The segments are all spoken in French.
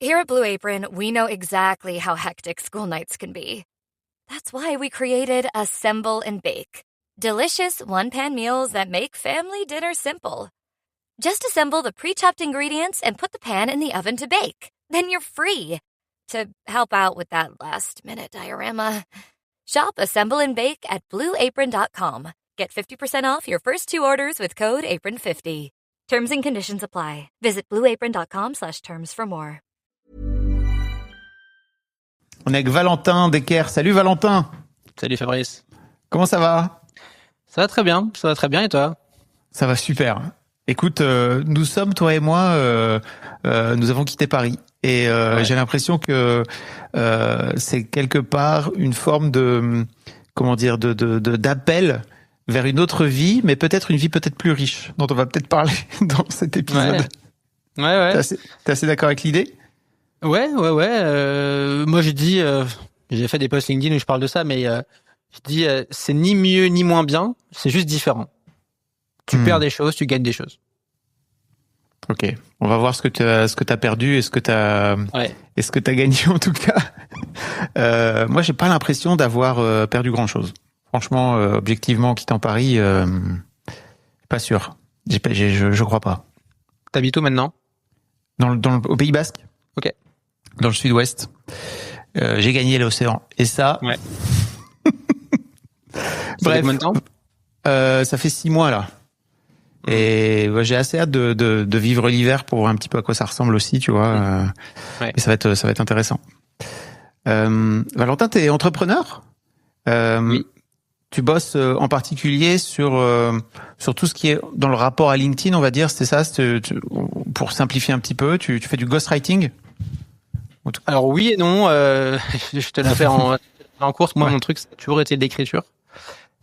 Here at Blue Apron, we know exactly how hectic school nights can be. That's why we created Assemble and Bake. Delicious one-pan meals that make family dinner simple. Just assemble the pre-chopped ingredients and put the pan in the oven to bake. Then you're free to help out with that last-minute diorama. Shop Assemble and Bake at BlueApron.com. Get 50% off your first 2 orders with code APRON50. Terms and conditions apply. Visit BlueApron.com/terms for more. On est avec Valentin Decker. Salut Valentin. Salut Fabrice. Comment ça va ? Ça va très bien et toi ? Ça va super. Écoute, nous sommes, toi et moi, nous avons quitté Paris. Et j'ai l'impression que c'est quelque part une forme de, d'appel vers une autre vie, mais peut-être une vie peut-être plus riche, dont on va peut-être parler dans cet épisode. Ouais. T'es assez d'accord avec l'idée ? Ouais. Moi, j'ai fait des posts LinkedIn où je parle de ça, mais je dis, c'est ni mieux ni moins bien, c'est juste différent. Tu perds des choses, tu gagnes des choses. Ok, on va voir ce que t'as perdu et ce que t'as gagné en tout cas. Moi, j'ai pas l'impression d'avoir perdu grand chose. Franchement, objectivement, en quittant Paris, pas sûr. Je crois pas. T'habites où maintenant ? Au Pays Basque. Ok. Dans le sud-ouest. J'ai gagné l'océan. Et ça. Ouais. Bref. Combien de temps ? Ça fait 6 mois là. Et j'ai assez hâte de vivre l'hiver pour voir un petit peu à quoi ça ressemble aussi, tu vois. Ouais. Et ça va être intéressant. Valentin, t'es entrepreneur. Oui. Tu bosses en particulier sur tout ce qui est dans le rapport à LinkedIn, on va dire. C'est ça. Pour simplifier un petit peu, tu fais du ghostwriting. Alors oui et non. Je te la fais en course. Moi, mon truc, ça a toujours été l'écriture.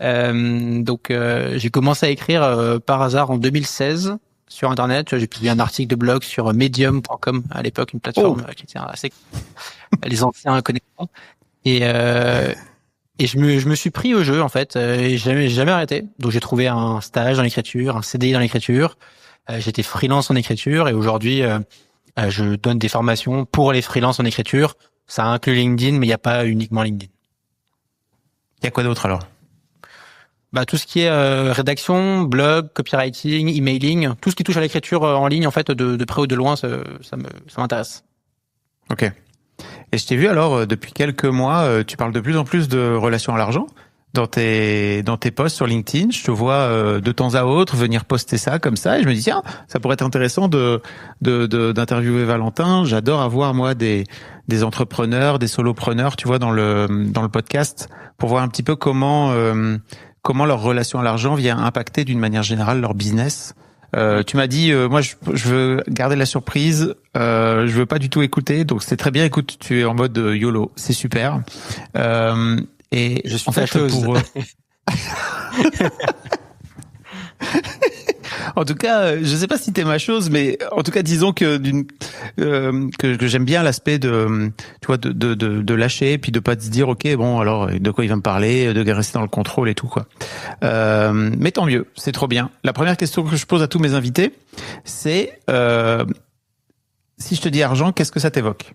Donc j'ai commencé à écrire par hasard en 2016 sur internet. J'ai publié un article de blog sur medium.com à l'époque, une plateforme qui était assez les anciens connaissants, et je me suis pris au jeu en fait, et jamais arrêté. Donc j'ai trouvé un stage dans l'écriture, un CDI dans l'écriture, j'étais freelance en écriture, et aujourd'hui je donne des formations pour les freelances en écriture. Ça inclut LinkedIn, mais il n'y a pas uniquement LinkedIn. Il y a quoi d'autre alors ? Tout ce qui est rédaction, blog, copywriting, emailing, tout ce qui touche à l'écriture en ligne, en fait, de près ou de loin, ça m'intéresse. Ok. Et je t'ai vu alors, depuis quelques mois, tu parles de plus en plus de relations à l'argent dans tes posts sur LinkedIn. Je te vois de temps à autre venir poster ça comme ça, et je me dis tiens, ça pourrait être intéressant d'interviewer Valentin. J'adore avoir moi des entrepreneurs, des solopreneurs, tu vois, dans le podcast, pour voir un petit peu comment leur relation à l'argent vient impacter d'une manière générale leur business. Tu m'as dit, moi je veux garder la surprise, je veux pas du tout écouter, donc c'est très bien. Écoute, tu es en mode YOLO, c'est super. Et je suis en fait, fâcheuse. En tout cas, je sais pas si t'es ma chose, mais en tout cas, disons que que j'aime bien l'aspect de, tu vois, de lâcher, puis de pas se dire, ok, bon, alors de quoi il va me parler, de rester dans le contrôle et tout quoi. Mais tant mieux, c'est trop bien. La première question que je pose à tous mes invités, c'est si je te dis argent, qu'est-ce que ça t'évoque ?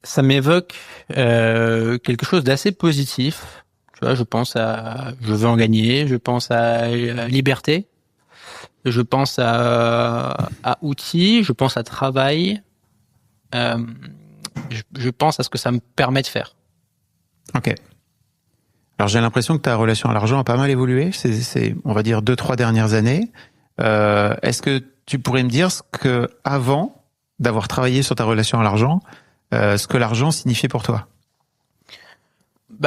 Ça m'évoque quelque chose d'assez positif. Tu vois, je pense à je veux en gagner, je pense à liberté, je pense à outils, je pense à travail, je pense à ce que ça me permet de faire. Ok. Alors j'ai l'impression que ta relation à l'argent a pas mal évolué, c'est on va dire 2-3 dernières années. Est-ce que tu pourrais me dire ce que, avant d'avoir travaillé sur ta relation à l'argent, ce que l'argent signifiait pour toi ?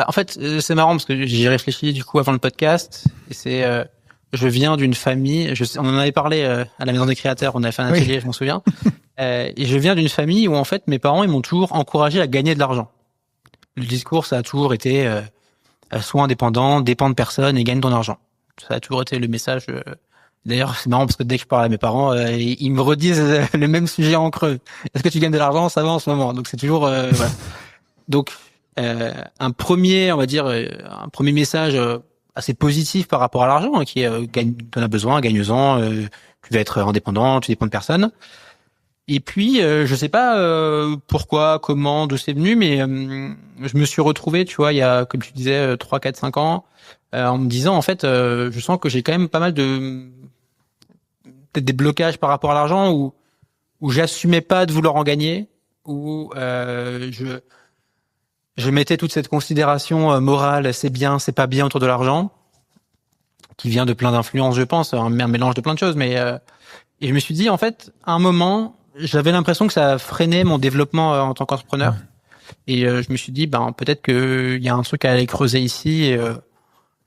En fait, c'est marrant parce que j'y réfléchis du coup avant le podcast. Et c'est, je viens d'une famille. On en avait parlé à la Maison des Créateurs. On avait fait un atelier, je m'en souviens. Et je viens d'une famille où en fait mes parents ils m'ont toujours encouragé à gagner de l'argent. Le discours ça a toujours été sois indépendant, dépends de personne et gagne ton argent. Ça a toujours été le message. D'ailleurs, c'est marrant parce que dès que je parle à mes parents, ils me redisent le même sujet en creux. Est-ce que tu gagnes de l'argent ? Ça va en ce moment. Donc c'est toujours voilà. Donc un premier message assez positif par rapport à l'argent, qui est t'en as besoin, gagne-en, tu vas être indépendant, tu dépends de personne. Et puis, je sais pas pourquoi, comment, d'où c'est venu, mais je me suis retrouvé, tu vois, il y a, comme tu disais, 3, 4, 5 ans, en me disant, en fait, je sens que j'ai quand même pas mal peut-être des blocages par rapport à l'argent, où j'assumais pas de vouloir en gagner, où je mettais toute cette considération morale, c'est bien, c'est pas bien autour de l'argent, qui vient de plein d'influences, je pense, un mélange de plein de choses, mais et je me suis dit, en fait, à un moment, j'avais l'impression que ça freinait mon développement en tant qu'entrepreneur. Et je me suis dit, peut-être qu'il y a un truc à aller creuser ici.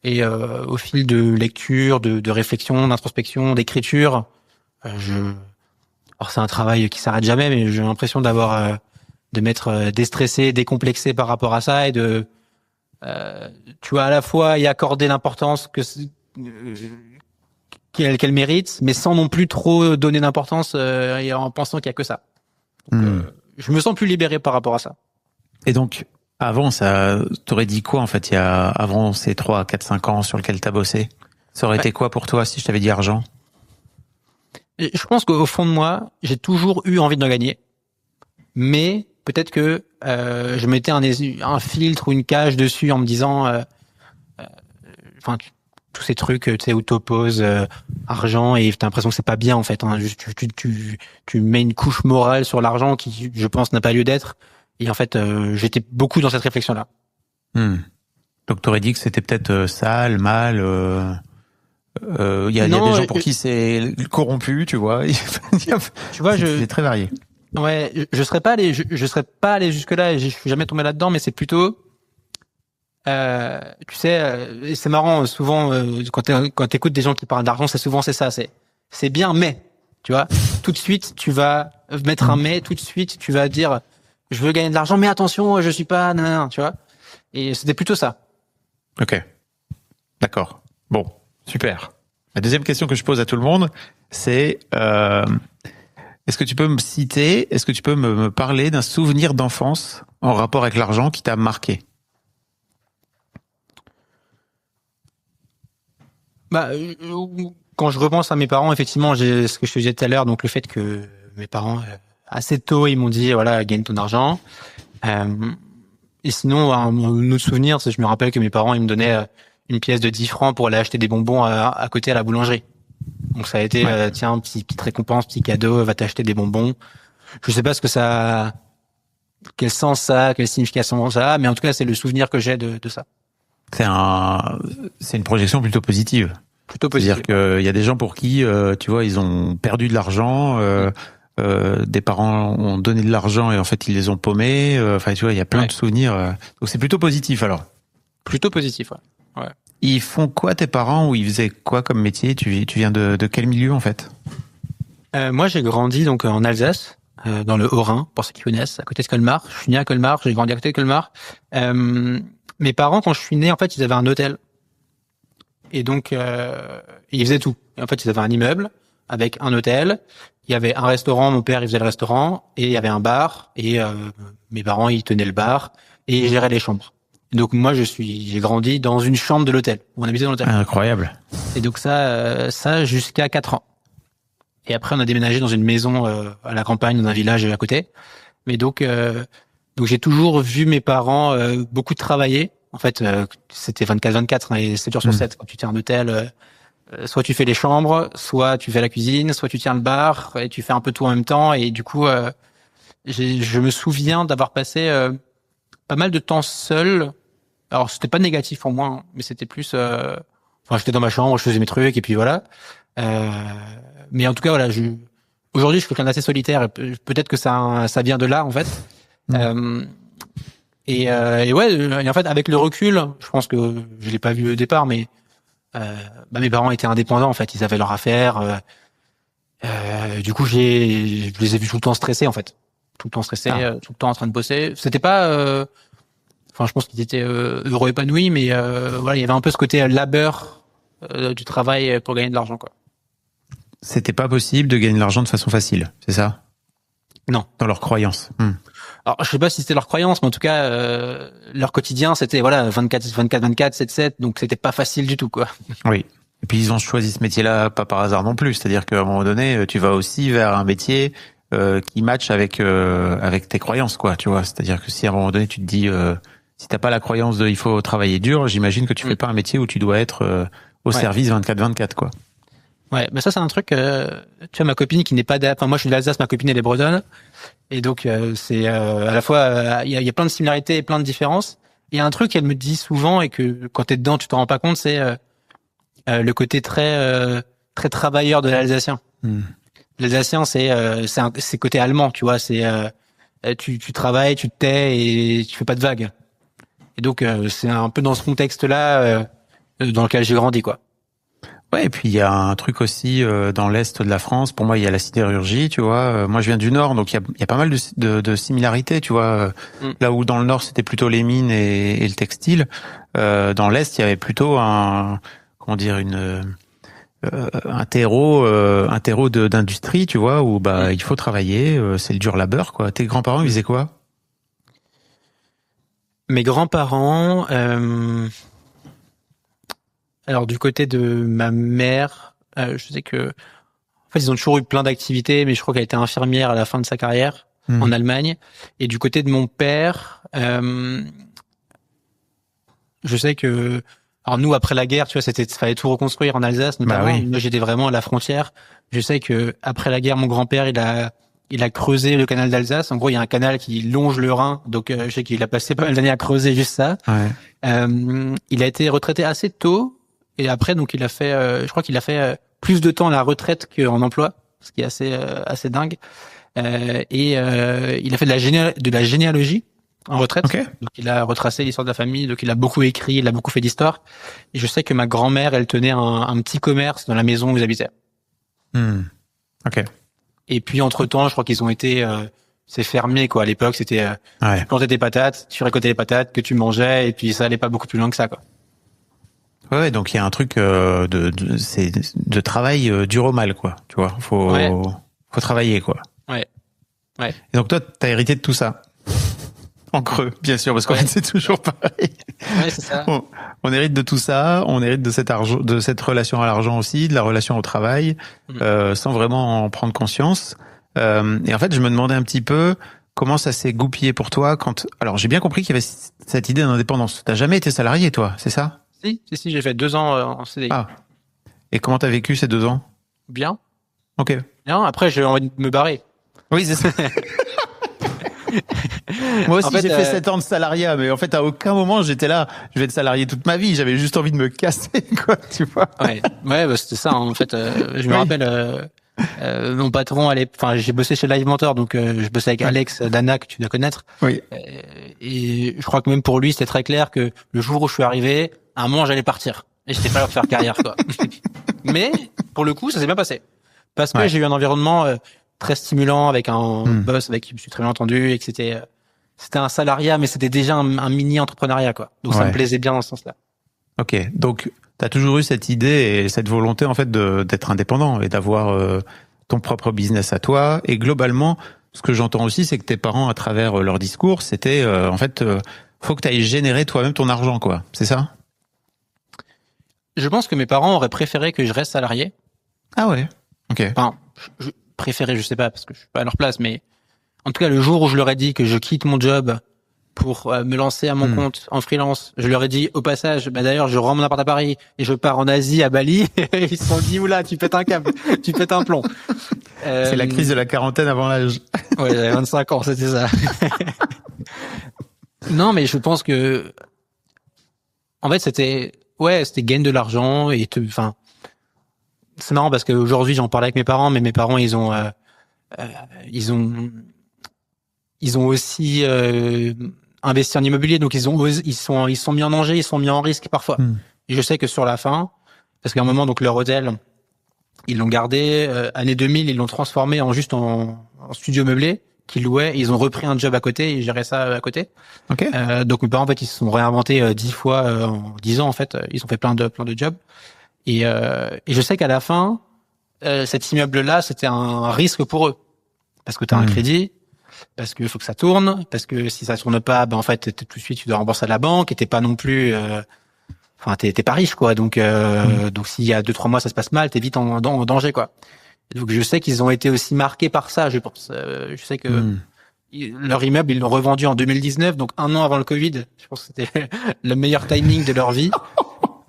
Et au fil de lecture, de réflexion, d'introspection, d'écriture, alors c'est un travail qui s'arrête jamais, mais j'ai l'impression de m'être déstressé, décomplexé par rapport à ça et tu vois, à la fois y accorder l'importance qu'elle mérite, mais sans non plus trop donner d'importance et en pensant qu'il y a que ça. Donc, je me sens plus libéré par rapport à ça. Et donc, avant ça, t'aurais dit quoi en fait, avant ces 3, 4, 5 ans sur lesquels t'as bossé? Ça aurait été quoi pour toi si je t'avais dit argent? Je pense qu'au fond de moi, j'ai toujours eu envie d'en gagner, mais peut-être que je mettais un filtre ou une cage dessus en me disant, tous ces trucs, tu sais, où t'opposes argent et t'as l'impression que c'est pas bien en fait. Hein. Tu mets une couche morale sur l'argent qui, je pense, n'a pas lieu d'être. Et en fait, j'étais beaucoup dans cette réflexion-là. Donc t'aurais dit que c'était peut-être sale, mal. Il y a des gens pour qui c'est corrompu, tu vois. Tu vois, c'est très varié. Ouais, je serais pas allé jusque-là. Et je suis jamais tombé là-dedans, mais c'est plutôt. Tu sais, c'est marrant. Souvent, quand t'écoutes des gens qui parlent d'argent, c'est ça. C'est bien, mais tu vois, tout de suite, tu vas mettre un mais. Tout de suite, tu vas dire, je veux gagner de l'argent, mais attention, je suis pas, tu vois. Et c'était plutôt ça. Ok, d'accord. Bon, super. La deuxième question que je pose à tout le monde, c'est est-ce que tu peux me parler d'un souvenir d'enfance en rapport avec l'argent qui t'a marqué? Quand je repense à mes parents, effectivement, j'ai ce que je te disais tout à l'heure, donc le fait que mes parents, assez tôt, ils m'ont dit, voilà, gagne ton argent. Et sinon, un autre souvenir, c'est que je me rappelle que mes parents, ils me donnaient une pièce de 10 francs pour aller acheter des bonbons à côté à la boulangerie. Donc ça a été, tiens, petite récompense, petit cadeau, va t'acheter des bonbons. Je sais pas quel sens ça a, quelle signification ça a, mais en tout cas, c'est le souvenir que j'ai de ça. C'est une projection plutôt positive. Plutôt positive. C'est-à-dire qu'il y a des gens pour qui, tu vois, ils ont perdu de l'argent, des parents ont donné de l'argent et en fait ils les ont paumés. Enfin, tu vois, il y a plein de souvenirs. Donc c'est plutôt positif alors. Plutôt positif, ouais. Ils font quoi tes parents, ou ils faisaient quoi comme métier? Tu viens de quel milieu en fait? Moi, j'ai grandi donc en Alsace, dans le Haut-Rhin, pour ceux qui connaissent, à côté de Colmar. Je suis né à Colmar, j'ai grandi à côté de Colmar. Mes parents, quand je suis né, en fait, ils avaient un hôtel. Et donc, ils faisaient tout. Et en fait, ils avaient un immeuble avec un hôtel. Il y avait un restaurant, mon père, il faisait le restaurant. Et il y avait un bar. Et mes parents, ils tenaient le bar. Et ils géraient les chambres. Et donc, moi, j'ai grandi dans une chambre de l'hôtel. On habitait dans l'hôtel. Incroyable. Et donc, ça jusqu'à 4 ans. Et après, on a déménagé dans une maison à la campagne, dans un village à côté. Mais donc j'ai toujours vu mes parents beaucoup travailler. En fait, c'était 24/24, hein, et 7 jours sur 7. Quand tu tiens un hôtel, soit tu fais les chambres, soit tu fais la cuisine, soit tu tiens le bar, et tu fais un peu tout en même temps. Et du coup, je me souviens d'avoir passé pas mal de temps seul. Alors, c'était pas négatif pour moi, hein, mais c'était plus... j'étais dans ma chambre, je faisais mes trucs, et puis voilà. Mais en tout cas, voilà, aujourd'hui, je suis quelqu'un d'assez solitaire, et peut-être que ça vient de là, en fait. Et en fait, avec le recul, je pense que je l'ai pas vu au départ, mais mes parents étaient indépendants, en fait, ils avaient leur affaire. Du coup, je les ai vus tout le temps stressés, en fait, tout le temps stressés, tout le temps en train de bosser. C'était pas, je pense qu'ils étaient heureux, épanouis, mais voilà, il y avait un peu ce côté labeur du travail pour gagner de l'argent, quoi. C'était pas possible de gagner de l'argent de façon facile, c'est ça? Non. Dans leur croyance. Alors, je sais pas si c'était leur croyance, mais en tout cas, leur quotidien, c'était 24, 7/7, donc c'était pas facile du tout, quoi. Oui. Et puis ils ont choisi ce métier-là pas par hasard non plus. C'est-à-dire qu'à un moment donné, tu vas aussi vers un métier qui matche avec tes croyances, quoi. Tu vois, c'est-à-dire que si à un moment donné tu te dis si t'as pas la croyance de il faut travailler dur, j'imagine que tu fais pas un métier où tu dois être au service 24/24, quoi. Ouais, mais ça c'est un truc. Tu vois, ma copine qui n'est pas enfin moi je suis de l'Alsace, ma copine elle est bretonne, et donc c'est à la fois il y a plein de similarités et plein de différences. Et un truc qu'elle me dit souvent et que quand t'es dedans tu t'en rends pas compte, c'est le côté très travailleur de l'Alsacien. L'Alsacien c'est côté allemand, tu vois, c'est tu travailles, tu te tais et tu fais pas de vagues. Et donc c'est un peu dans ce contexte-là dans lequel j'ai grandi, quoi. Ouais, et puis il y a un truc aussi dans l'est de la France. Pour moi, il y a la sidérurgie, tu vois. Moi, je viens du nord, donc il y a pas mal de similarités, tu vois. Là où dans le nord c'était plutôt les mines et le textile, dans l'est il y avait plutôt un terreau d'industrie, tu vois, où il faut travailler, c'est le dur labeur, quoi. Tes grands-parents ils faisaient quoi? Mes grands-parents, alors du côté de ma mère, je sais que en fait ils ont toujours eu plein d'activités, mais je crois qu'elle était infirmière à la fin de sa carrière en Allemagne. Et du côté de mon père, je sais que alors nous après la guerre, tu vois, fallait tout reconstruire en Alsace notamment. Bah oui. Moi j'étais vraiment à la frontière. Je sais que après la guerre, mon grand-père il a creusé le canal d'Alsace. En gros, il y a un canal qui longe le Rhin, donc je sais qu'il a passé pas mal d'années à creuser juste ça. Ouais. Il a été retraité assez tôt. Et après, donc, il a fait, je crois qu'il a fait plus de temps à la retraite qu'en emploi, ce qui est assez dingue. Il a fait de la généalogie en retraite. Okay. Donc, il a retracé l'histoire de la famille. Donc, il a beaucoup écrit, il a beaucoup fait d'histoire. Et je sais que ma grand-mère, elle tenait un petit commerce dans la maison où ils habitaient. Ok. Et puis, entre-temps, je crois qu'ils ont été, c'est fermé, quoi. À l'époque, c'était, tu plantais tes patates, tu récoltais les patates que tu mangeais, et puis ça allait pas beaucoup plus loin que ça, quoi. Ouais, donc il y a un truc c'est de travail dur au mal, quoi. Tu vois, faut travailler, quoi. Ouais. Et donc toi, t'as hérité de tout ça, en creux, bien sûr, parce qu'en fait c'est toujours pareil. Ouais, c'est ça. On hérite de tout ça, on hérite de cet argent, de cette relation à l'argent aussi, de la relation au travail, sans vraiment en prendre conscience. Et en fait, je me demandais un petit peu comment ça s'est goupillé pour toi quand. Alors, j'ai bien compris qu'il y avait cette idée d'indépendance. T'as jamais été salarié, toi, c'est ça? Si, j'ai fait 2 ans en CDI. Ah. Et comment t'as vécu ces 2 ans? Bien. Ok. Bien, après, j'ai envie de me barrer. Oui, c'est ça. Moi aussi, en fait, j'ai fait 7 ans de salariat, mais en fait, à aucun moment, j'étais là, je vais être salarié toute ma vie. J'avais juste envie de me casser, quoi, tu vois. Ouais, bah, c'était ça, hein. En fait, je me rappelle, mon patron j'ai bossé chez Live Mentor, donc je bossais avec Alex Dana, que tu dois connaître. Oui. Et je crois que même pour lui, c'était très clair que le jour où je suis arrivé, à un moment, j'allais partir. Et j'étais pas là pour faire carrière, quoi. Mais, pour le coup, ça s'est bien passé. Parce que j'ai eu un environnement très stimulant avec un boss avec qui je me suis très bien entendu et que c'était un salariat, mais c'était déjà un mini entrepreneuriat, quoi. Donc ça me plaisait bien dans ce sens-là. Ok. Donc, t'as toujours eu cette idée et cette volonté, en fait, d'être indépendant et d'avoir ton propre business à toi. Et globalement, ce que j'entends aussi, c'est que tes parents, à travers leur discours, c'était, en fait, faut que t'ailles générer toi-même ton argent, quoi. C'est ça? Je pense que mes parents auraient préféré que je reste salarié. Ah ouais. Ok. Enfin, je préférais, je sais pas, parce que je suis pas à leur place, mais en tout cas, le jour où je leur ai dit que je quitte mon job pour me lancer à mon compte en freelance, je leur ai dit au passage, d'ailleurs, je rends mon appart à Paris et je pars en Asie, à Bali. Ils se sont dit, oula, tu pètes un câble, tu pètes un plomb. C'est la crise de la quarantaine avant l'âge. Ouais, j'avais 25 ans, c'était ça. Non, mais je pense que, en fait, c'était gagner de l'argent et c'est marrant parce qu'aujourd'hui, j'en parlais avec mes parents, mais mes parents, ils ont aussi investi en immobilier, donc ils sont mis en danger, ils sont mis en risque parfois. Et je sais que sur la fin, parce qu'à un moment, donc leur hôtel, ils l'ont gardé, année 2000, ils l'ont transformé en studio meublé qu'ils louaient. Ils ont repris un job à côté, ils géraient ça à côté. Ok. Donc mes parents, en fait, ils se sont réinventés 10 fois en 10 ans, en fait. Ils ont fait plein de jobs. Et je sais qu'à la fin, cet immeuble-là, c'était un risque pour eux. Parce que tu as un crédit, parce qu'il faut que ça tourne, parce que si ça tourne pas, en fait, tout de suite, tu dois rembourser à la banque et t'es pas non plus... t'es pas riche, quoi. Donc s'il y a 2-3 mois, ça se passe mal, t'es vite en danger, quoi. Et donc je sais qu'ils ont été aussi marqués par ça, je pense. Je sais que leur immeuble, ils l'ont revendu en 2019, donc 1 an avant le Covid. Je pense que c'était le meilleur timing de leur vie.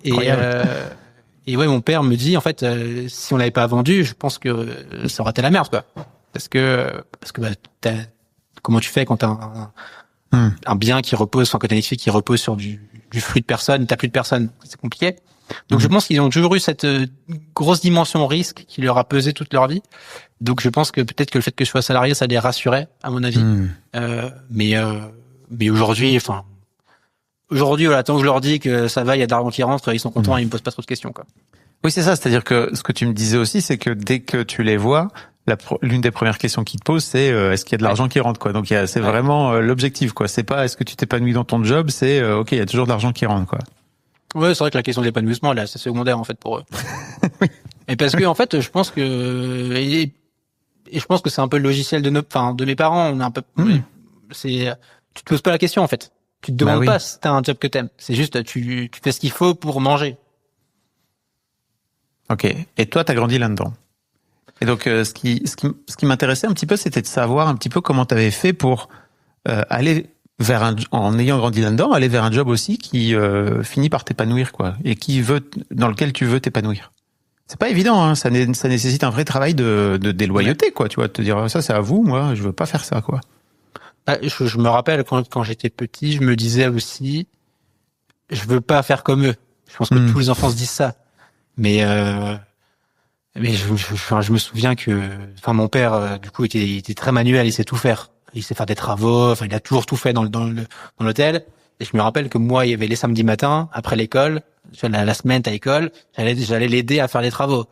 Et ouais, mon père me dit, en fait, si on l'avait pas vendu, je pense que ça aurait été la merde, quoi. Parce que bah, comment tu fais quand t'as un bien qui repose, enfin, quand t'as une édifice qui repose sur du flux de personnes, t'as plus de personnes, c'est compliqué. Donc je pense qu'ils ont toujours eu cette grosse dimension risque qui leur a pesé toute leur vie. Donc je pense que peut-être que le fait que je sois salarié, ça les rassurait, à mon avis. Mais aujourd'hui, voilà, tant que je leur dis que ça va, il y a de l'argent qui rentre, ils sont contents et ils me posent pas trop de questions, quoi. Oui, c'est ça. C'est-à-dire que ce que tu me disais aussi, c'est que dès que tu les vois, l'une des premières questions qu'ils te posent, c'est est-ce qu'il y a de l'argent qui rentre, quoi. Donc c'est vraiment l'objectif, quoi. C'est pas est-ce que tu t'épanouis dans ton job, c'est ok, il y a toujours de l'argent qui rentre, quoi. Ouais, c'est vrai que la question de l'épanouissement, là, c'est secondaire en fait pour eux. Oui. Et parce que en fait, je pense que et je pense que c'est un peu le logiciel de mes parents. On est un peu, tu te poses pas la question en fait. Tu te demandes pas si t'as un job que t'aimes. C'est juste tu fais ce qu'il faut pour manger. Ok. Et toi, t'as grandi là-dedans. Et donc, ce qui m'intéressait un petit peu, c'était de savoir un petit peu comment t'avais fait pour aller vers en ayant grandi là-dedans, aller vers un job aussi qui finit par t'épanouir, quoi, et dans lequel tu veux t'épanouir. C'est pas évident, hein. Ça nécessite un vrai travail de déloyauté, quoi. Tu vois, de te dire ça, c'est à vous, moi, je veux pas faire ça, quoi. Je me rappelle quand j'étais petit, je me disais aussi, je veux pas faire comme eux. Je pense que tous les enfants se disent ça. Mais je me souviens que, mon père, du coup, était très manuel, il sait tout faire. Il sait faire des travaux, il a toujours tout fait dans l'hôtel. Et je me rappelle que moi, il y avait les samedis matins, après l'école, la semaine à l'école, j'allais l'aider à faire les travaux.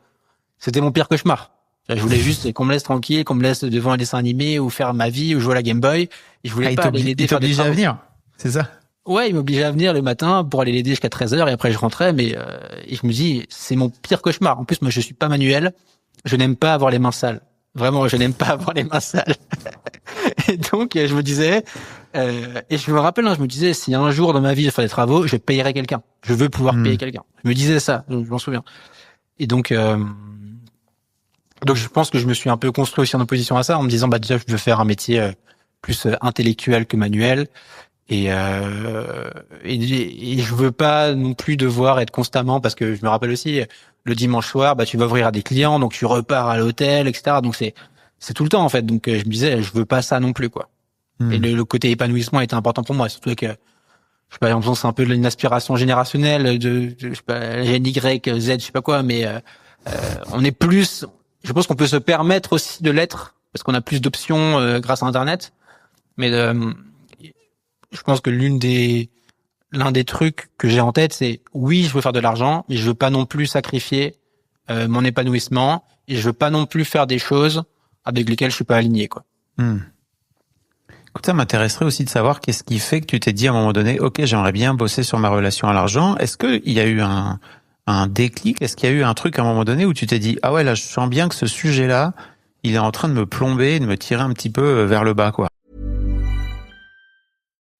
C'était mon pire cauchemar. Je voulais juste qu'on me laisse tranquille, qu'on me laisse devant un dessin animé ou faire ma vie ou jouer à la Game Boy. Et je voulais pas aller l'aider faire des travaux. Il t'obligeait à venir, c'est ça? Ouais, il m'obligeait à venir le matin pour aller l'aider jusqu'à 13h et après je rentrais, mais et je me dis, c'est mon pire cauchemar. En plus, moi, je suis pas manuel. Je n'aime pas avoir les mains sales. Vraiment, je n'aime pas avoir les mains sales. Et donc, je me disais, et je me rappelle, je me disais, si un jour dans ma vie je fais des travaux, je payerai quelqu'un. Je veux pouvoir payer quelqu'un. Je me disais ça, je m'en souviens. Et donc je pense que je me suis un peu construit aussi en opposition à ça, en me disant, déjà, je veux faire un métier plus intellectuel que manuel. Et je veux pas non plus devoir être constamment, parce que je me rappelle aussi, le dimanche soir, tu vas ouvrir à des clients, donc tu repars à l'hôtel, etc. Donc c'est tout le temps, en fait. Donc je me disais, je veux pas ça non plus, quoi. Et le côté épanouissement était important pour moi, surtout que, je sais pas, en faisant, c'est un peu une aspiration générationnelle je sais pas, Gen Y, Z, je sais pas quoi, mais on est plus, je pense qu'on peut se permettre aussi de l'être, parce qu'on a plus d'options grâce à Internet. Mais je pense que l'un des trucs que j'ai en tête, c'est oui, je veux faire de l'argent, mais je veux pas non plus sacrifier mon épanouissement, et je veux pas non plus faire des choses avec lesquelles je suis pas aligné, quoi. Écoute, ça m'intéresserait aussi de savoir qu'est-ce qui fait que tu t'es dit à un moment donné, ok, j'aimerais bien bosser sur ma relation à l'argent. Est-ce que il y a eu un déclic? Est-ce qu'il y a eu un truc à un moment donné où tu t'es dit, ah ouais, là, je sens bien que ce sujet-là, il est en train de me plomber, de me tirer un petit peu vers le bas, quoi.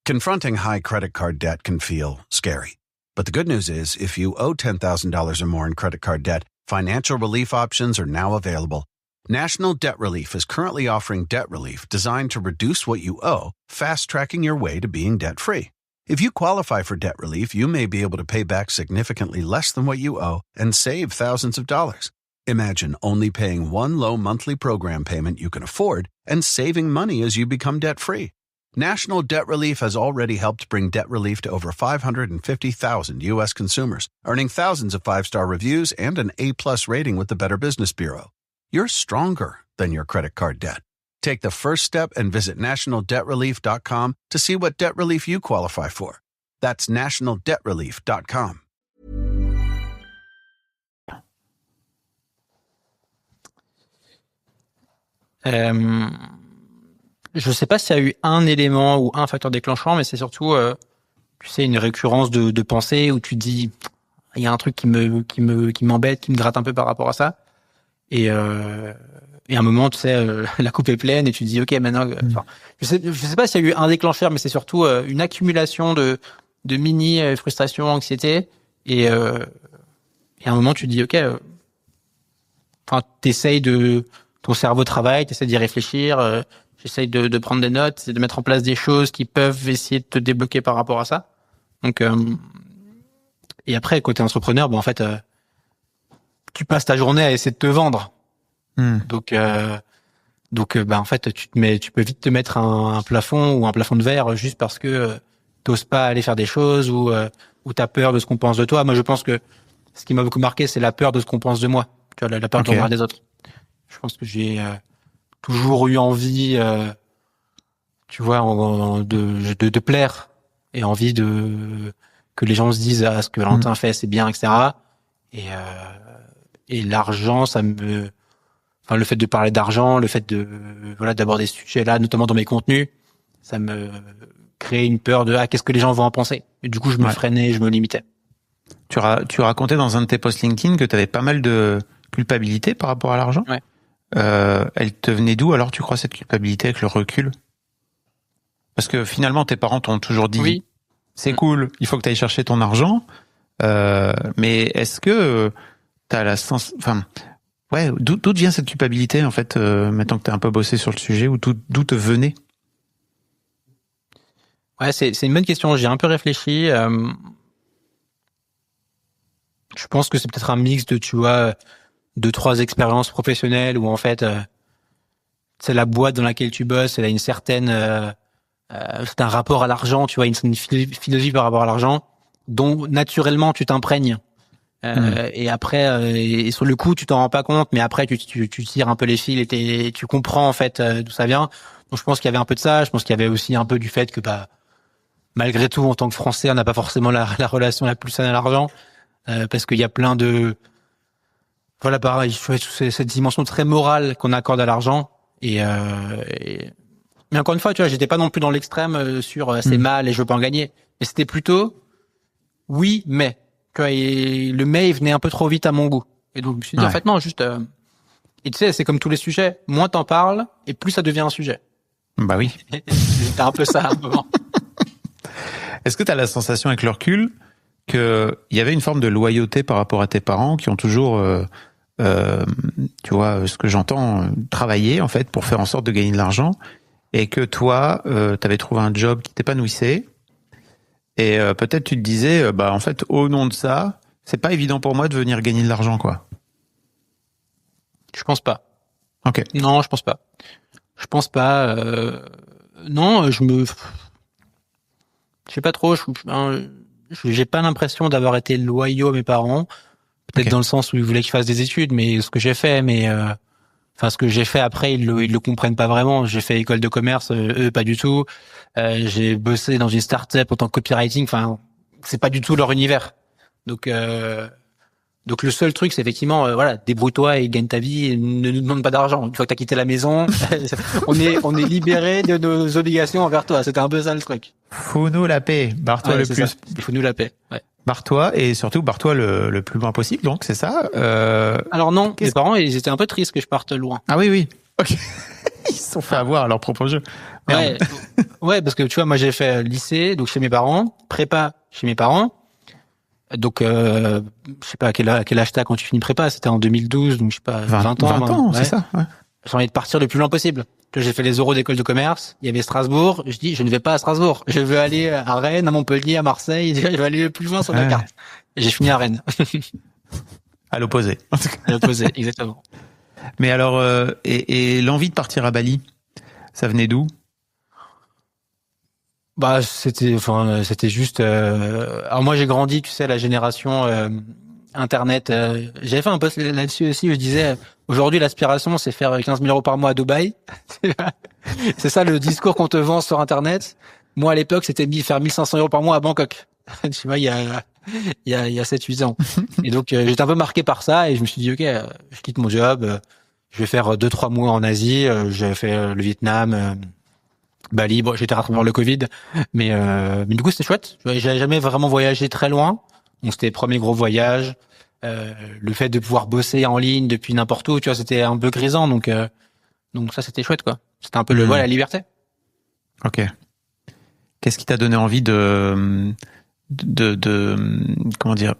Confronting high credit card debt can feel scary. But the good news is, if you owe $10,000 or more in credit card debt, financial relief options are now available. National Debt Relief is currently offering debt relief designed to reduce what you owe, fast-tracking your way to being debt-free. If you qualify for debt relief, you may be able to pay back significantly less than what you owe and save thousands of dollars. Imagine only paying one low monthly program payment you can afford and saving money as you become debt-free. National Debt Relief has already helped bring debt relief to over 550,000 U.S. consumers, earning thousands of five-star reviews and an A+ rating with the Better Business Bureau. You're stronger than your credit card debt. Take the first step and visit nationaldebtrelief.com to see what debt relief you qualify for. That's nationaldebtrelief.com. Je sais pas s'il y a eu un élément ou un facteur déclenchant, mais c'est surtout, tu sais, une récurrence de pensée où tu te dis, il y a un truc qui m'embête, qui me gratte un peu par rapport à ça. Et à un moment, tu sais, la coupe est pleine et tu te dis, ok, maintenant, je sais pas s'il y a eu un déclencheur, mais c'est surtout une accumulation de mini frustrations, anxiété. Et à un moment, tu te dis, ok, t'essayes ton cerveau travaille, t'essayes d'y réfléchir, j'essaye de prendre des notes, de mettre en place des choses qui peuvent essayer de te débloquer par rapport à ça. Donc, et après, côté entrepreneur, en fait, tu passes ta journée à essayer de te vendre. Donc, en fait, tu peux vite te mettre un plafond ou un plafond de verre juste parce que t'oses pas aller faire des choses ou t'as peur de ce qu'on pense de toi. Moi, je pense que ce qui m'a beaucoup marqué, c'est la peur de ce qu'on pense de moi. Tu vois, la peur de regard des autres. Je pense que j'ai toujours eu envie, tu vois, de plaire et envie que les gens se disent ce que Valentin fait, c'est bien, etc. Et l'argent, le fait de parler d'argent, le fait d'aborder ce sujet-là, notamment dans mes contenus, ça me crée une peur de qu'est-ce que les gens vont en penser. Et du coup, je me freinais, je me limitais. Tu racontais dans un de tes posts LinkedIn que tu avais pas mal de culpabilité par rapport à l'argent. Ouais. Elle te venait d'où alors, tu crois, cette culpabilité avec le recul? Parce que finalement, tes parents t'ont toujours dit c'est cool, il faut que tu ailles chercher ton argent. Mais est-ce que t'as la sens... d'où vient cette culpabilité, en fait, maintenant que t'as un peu bossé sur le sujet, ou d'où te venait? Ouais, c'est une bonne question. J'ai un peu réfléchi. Je pense que c'est peut-être un mix de, tu vois, 2-3 expériences professionnelles où en fait, c'est la boîte dans laquelle tu bosses, elle a une certaine, c'est un rapport à l'argent, tu vois, une philosophie par rapport à l'argent, dont naturellement tu t'imprègnes. Et après, et sur le coup, tu t'en rends pas compte, mais après, tu tires un peu les fils et tu comprends en fait d'où ça vient. Donc, je pense qu'il y avait un peu de ça. Je pense qu'il y avait aussi un peu du fait que, malgré tout, en tant que Français, on n'a pas forcément la relation la plus saine à l'argent, parce qu'il y a plein de, voilà, pareil, cette dimension très morale qu'on accorde à l'argent. Mais encore une fois, tu vois, j'étais pas non plus dans l'extrême sur c'est mal et je veux pas en gagner. Mais c'était plutôt oui, mais. Et le mais il venait un peu trop vite à mon goût. Et donc je me suis dit en fait non, juste et tu sais, c'est comme tous les sujets, moins t'en parles et plus ça devient un sujet. Bah oui. C'était un peu ça à un moment. Est-ce que tu as la sensation avec le recul que il y avait une forme de loyauté par rapport à tes parents qui ont toujours tu vois, ce que j'entends, travaillé en fait pour faire en sorte de gagner de l'argent, et que toi t'avais trouvé un job qui t'épanouissait? Et peut-être tu te disais, en fait, au nom de ça, c'est pas évident pour moi de venir gagner de l'argent, quoi. Je pense pas. Ok. Non, je pense pas. Je pense pas. Non, je sais pas trop. J'ai pas l'impression d'avoir été loyaux à mes parents. Peut-être dans le sens où ils voulaient que je fasse des études, mais ce que j'ai fait, ce que j'ai fait après, ils le comprennent pas vraiment. J'ai fait école de commerce, eux pas du tout. J'ai bossé dans une start-up en tant que copywriting. Enfin, c'est pas du tout leur univers. Donc le seul truc, c'est effectivement, débrouille-toi et gagne ta vie. Et ne nous demande pas d'argent. Une fois que t'as quitté la maison, on est libéré de nos obligations envers toi. C'était un peu ça le truc. Fous-nous la paix. Barre-toi le plus. Fous-nous la paix. Ouais. Barre-toi, et surtout barre-toi le plus loin possible. Donc c'est ça. Alors non, mes parents, ils étaient un peu tristes que je parte loin. Ah oui. Ok. Ils se sont fait avoir à leur propre jeu. Merde. Ouais, parce que tu vois, moi j'ai fait lycée, donc chez mes parents, prépa chez mes parents. Donc je sais pas à quel âge t'as quand tu finis prépa, c'était en 2012, donc je sais pas 20 ans. 20 ans, c'est ça. Ouais. J'ai envie de partir le plus loin possible. J'ai fait les oraux d'école de commerce, il y avait Strasbourg, je dis je ne vais pas à Strasbourg, je veux aller à Rennes, à Montpellier, à Marseille, je vais aller le plus loin sur la carte. Et j'ai fini à Rennes. À l'opposé. À l'opposé, exactement. Mais alors, et l'envie de partir à Bali, ça venait d'où? C'était juste. Alors moi j'ai grandi, tu sais, la génération Internet. J'avais fait un post là-dessus aussi où je disais aujourd'hui l'aspiration c'est faire 15 000 euros par mois à Dubaï. C'est ça le discours qu'on te vend sur Internet. Moi à l'époque c'était faire 1500 euros par mois à Bangkok. Tu vois, il y a 7-8 ans. Et donc j'étais un peu marqué par ça et je me suis dit ok, je quitte mon job, je vais faire 2-3 mois en Asie. J'ai fait le Vietnam. Bali, j'étais rattrapé par le Covid, mais du coup c'était chouette. J'avais jamais vraiment voyagé très loin, donc c'était le premier gros voyage. Le fait de pouvoir bosser en ligne depuis n'importe où, tu vois, c'était un peu grisant, donc ça c'était chouette quoi. C'était un peu la liberté. Ok. Qu'est-ce qui t'a donné envie de comment dire,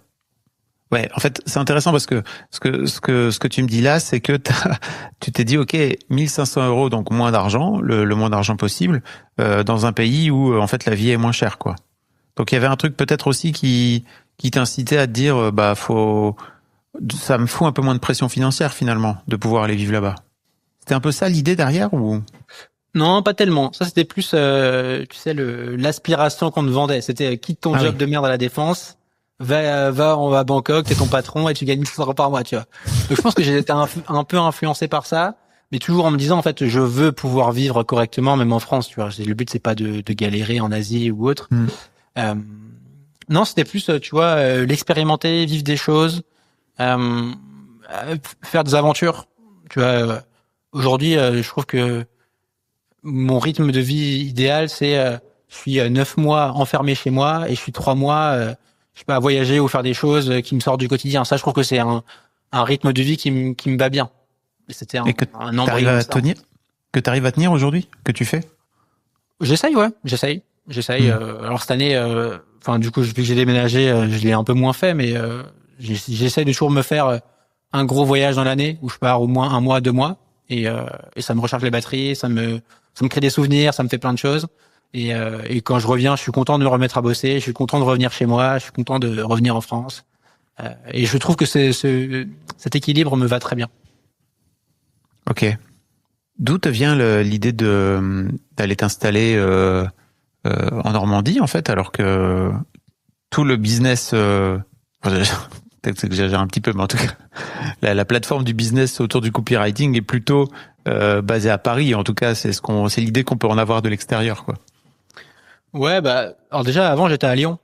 Ouais, en fait, c'est intéressant parce que ce que tu me dis là, c'est que tu t'es dit, ok, 1500 euros, donc moins d'argent, le moins d'argent possible, dans un pays où en fait la vie est moins chère, quoi. Donc il y avait un truc peut-être aussi qui t'incitait à te dire, ça me fout un peu moins de pression financière finalement de pouvoir aller vivre là-bas. C'était un peu ça l'idée derrière ou? Non, pas tellement. Ça, c'était plus, tu sais, l'aspiration qu'on te vendait. C'était quitte ton job de merde à la défense, va, on va à Bangkok, t'es ton patron et tu gagnes 1 500 € par mois, tu vois. Donc je pense que j'ai été un peu influencé par ça, mais toujours en me disant en fait, je veux pouvoir vivre correctement, même en France, tu vois. Le but c'est pas de galérer en Asie ou autre. Non, c'était plus, tu vois, l'expérimenter, vivre des choses, faire des aventures. Tu vois, aujourd'hui, je trouve que mon rythme de vie idéal, c'est je suis 9 mois enfermé chez moi et je suis 3 mois, je sais pas, à voyager ou faire des choses qui me sortent du quotidien. Ça, je trouve que c'est un rythme de vie qui me va bien. Et c'était un embryon de ça. Que t'arrives à tenir aujourd'hui, que tu fais? J'essaye, ouais, j'essaye. Alors cette année, du coup, vu que j'ai déménagé, je l'ai un peu moins fait, mais j'essaye de toujours me faire un gros voyage dans l'année où je pars au moins 1 mois, 2 mois, et ça me recharge les batteries, ça me crée des souvenirs, ça me fait plein de choses. Et quand je reviens, je suis content de me remettre à bosser, je suis content de revenir chez moi, je suis content de revenir en France. Et je trouve que cet équilibre me va très bien. Ok. D'où te vient l'idée d'aller t'installer en Normandie en fait, alors que tout le business, peut-être que j'exagère un petit peu, mais en tout cas, la plateforme du business autour du copywriting est plutôt basée à Paris. En tout cas, c'est l'idée qu'on peut en avoir de l'extérieur, quoi. Ouais, alors déjà avant j'étais à Lyon,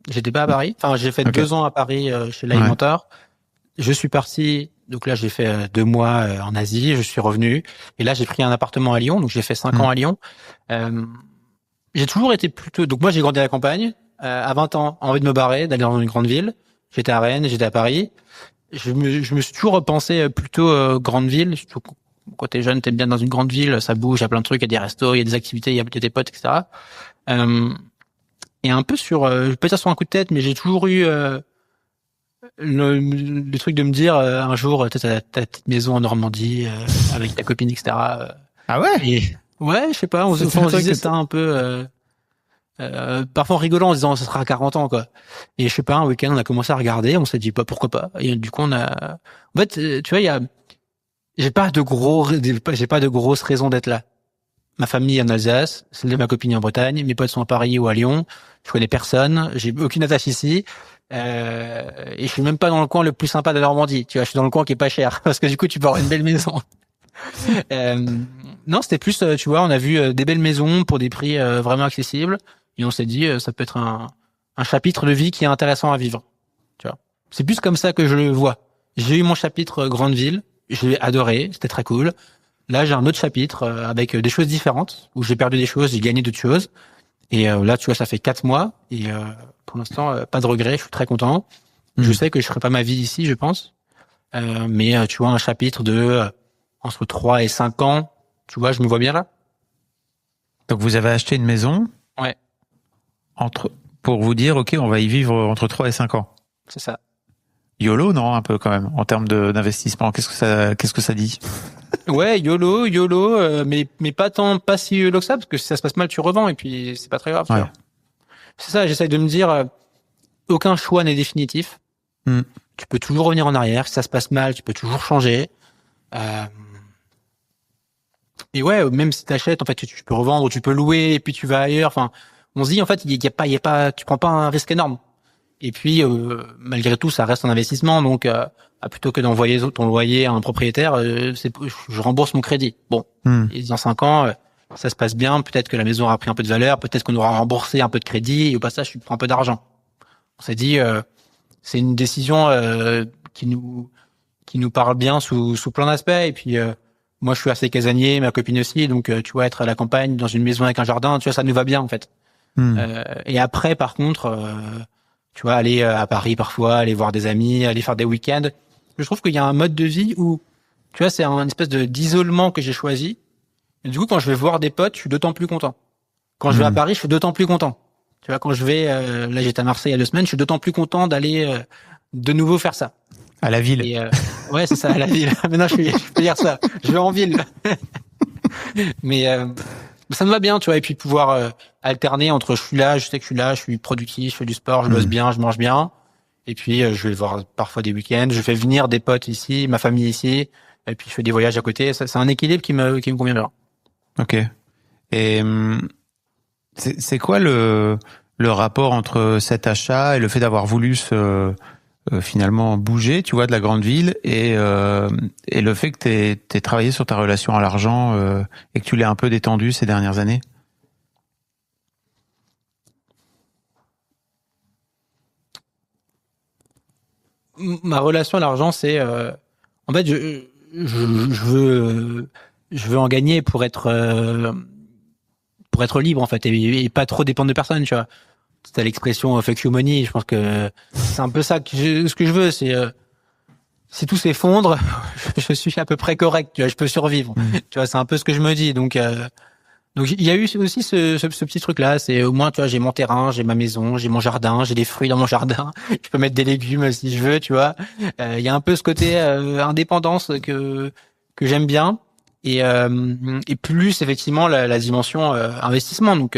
j'étais pas à Paris. Enfin, j'ai fait 2 ans à Paris chez l'Alimentor. Ouais. Je suis parti. Donc là, j'ai fait 2 mois en Asie, je suis revenu. Et là, j'ai pris un appartement à Lyon, donc j'ai fait 5 ans à Lyon. J'ai toujours été plutôt... Donc moi, j'ai grandi à la campagne. À 20 ans, envie de me barrer, d'aller dans une grande ville. J'étais à Rennes, j'étais à Paris. Je me suis toujours pensé plutôt grande ville. Surtout quand t'es jeune, t'aimes bien dans une grande ville, ça bouge, il y a plein de trucs, il y a des restos, il y a des activités, il y a des potes, etc. Et un peu peut-être sur un coup de tête, mais j'ai toujours eu... le truc de me dire un jour t'as ta petite maison en Normandie avec ta copine, etc. Ah ouais. Et ouais, je sais pas, on se disait ça un peu parfois en rigolant en se disant ça sera à 40 ans quoi. Et je sais pas, un week-end on a commencé à regarder, on s'est dit pourquoi pas. Et du coup en fait tu vois, j'ai pas de grosses raisons d'être là. Ma famille est en Alsace, celle de ma copine est en Bretagne, mes potes sont à Paris ou à Lyon, je connais personne, j'ai aucune attache ici. Et je suis même pas dans le coin le plus sympa de la Normandie, tu vois, je suis dans le coin qui est pas cher parce que du coup tu peux avoir une belle maison. Non, c'était plus, tu vois, on a vu des belles maisons pour des prix vraiment accessibles et on s'est dit ça peut être un chapitre de vie qui est intéressant à vivre, tu vois. C'est plus comme ça que je le vois. J'ai eu mon chapitre grande ville, je l'ai adoré, c'était très cool. Là, j'ai un autre chapitre avec des choses différentes où j'ai perdu des choses, j'ai gagné d'autres choses. Et là, tu vois, ça fait 4 mois et pour l'instant, pas de regret, je suis très content. Je sais que je ferai pas ma vie ici, je pense. Mais tu vois, un chapitre de entre 3 et 5 ans, tu vois, je me vois bien là. Donc vous avez acheté une maison. Ouais. Pour vous dire, ok, on va y vivre entre 3 et 5 ans. C'est ça. YOLO, non, un peu quand même, en termes d'investissement. Qu'est-ce que ça dit? Ouais, YOLO, mais pas si YOLO que ça, parce que si ça se passe mal, tu revends et puis c'est pas très grave. Ouais. C'est ça, j'essaye de me dire, aucun choix n'est définitif. Tu peux toujours revenir en arrière. Si ça se passe mal, tu peux toujours changer. Et ouais, même si t'achètes, en fait, tu peux revendre, tu peux louer, et puis tu vas ailleurs. Enfin, on se dit, en fait, il y a pas, tu prends pas un risque énorme. Et puis, malgré tout, ça reste un investissement. Donc, plutôt que d'envoyer ton loyer à un propriétaire, je rembourse mon crédit. Bon, et dans 5 ans, ça se passe bien. Peut-être que la maison aura pris un peu de valeur. Peut-être qu'on aura remboursé un peu de crédit. Et au passage, tu prends un peu d'argent. On s'est dit, c'est une décision qui nous parle bien sous plein d'aspects. Et puis, moi, je suis assez casanier, ma copine aussi. Donc, tu vois, être à la campagne, dans une maison avec un jardin, tu vois, ça nous va bien, en fait. Et après, par contre... tu vois, aller à Paris parfois, aller voir des amis, aller faire des week-ends. Je trouve qu'il y a un mode de vie où, tu vois, c'est un espèce d'isolement que j'ai choisi. Et du coup, quand je vais voir des potes, je suis d'autant plus content. Quand je vais à Paris, je suis d'autant plus content. Tu vois, quand je vais, là, j'étais à Marseille il y a 2 semaines, je suis d'autant plus content d'aller de nouveau faire ça. À la ville. Et ouais, c'est ça, à la ville. Maintenant, je peux dire ça. Je vais en ville. Mais ça me va bien, tu vois. Et puis pouvoir alterner entre je sais que je suis là, je suis productif, je fais du sport, je bosse bien, je mange bien. Et puis je vais voir parfois des week-ends. Je fais venir des potes ici, ma famille ici. Et puis je fais des voyages à côté. Ça, c'est un équilibre qui me convient bien. Ok. Et c'est quoi le rapport entre cet achat et le fait d'avoir voulu finalement bouger, tu vois, de la grande ville et le fait que t'aies travaillé sur ta relation à l'argent et que tu l'aies un peu détendu ces dernières années? Ma relation à l'argent, c'est en fait je veux en gagner pour être libre en fait et pas trop dépendre de personne, tu vois. C'est l'expression fuck you money. Je pense que c'est un peu ça ce que je veux, c'est si tout s'effondre, je suis à peu près correct, tu vois, je peux survivre. Tu vois, c'est un peu ce que je me dis. Donc il y a eu aussi ce petit truc là, c'est au moins tu vois, j'ai mon terrain, j'ai ma maison, j'ai mon jardin, j'ai des fruits dans mon jardin, je peux mettre des légumes si je veux, tu vois. Il y a un peu ce côté indépendance que j'aime bien et plus effectivement la dimension investissement. Donc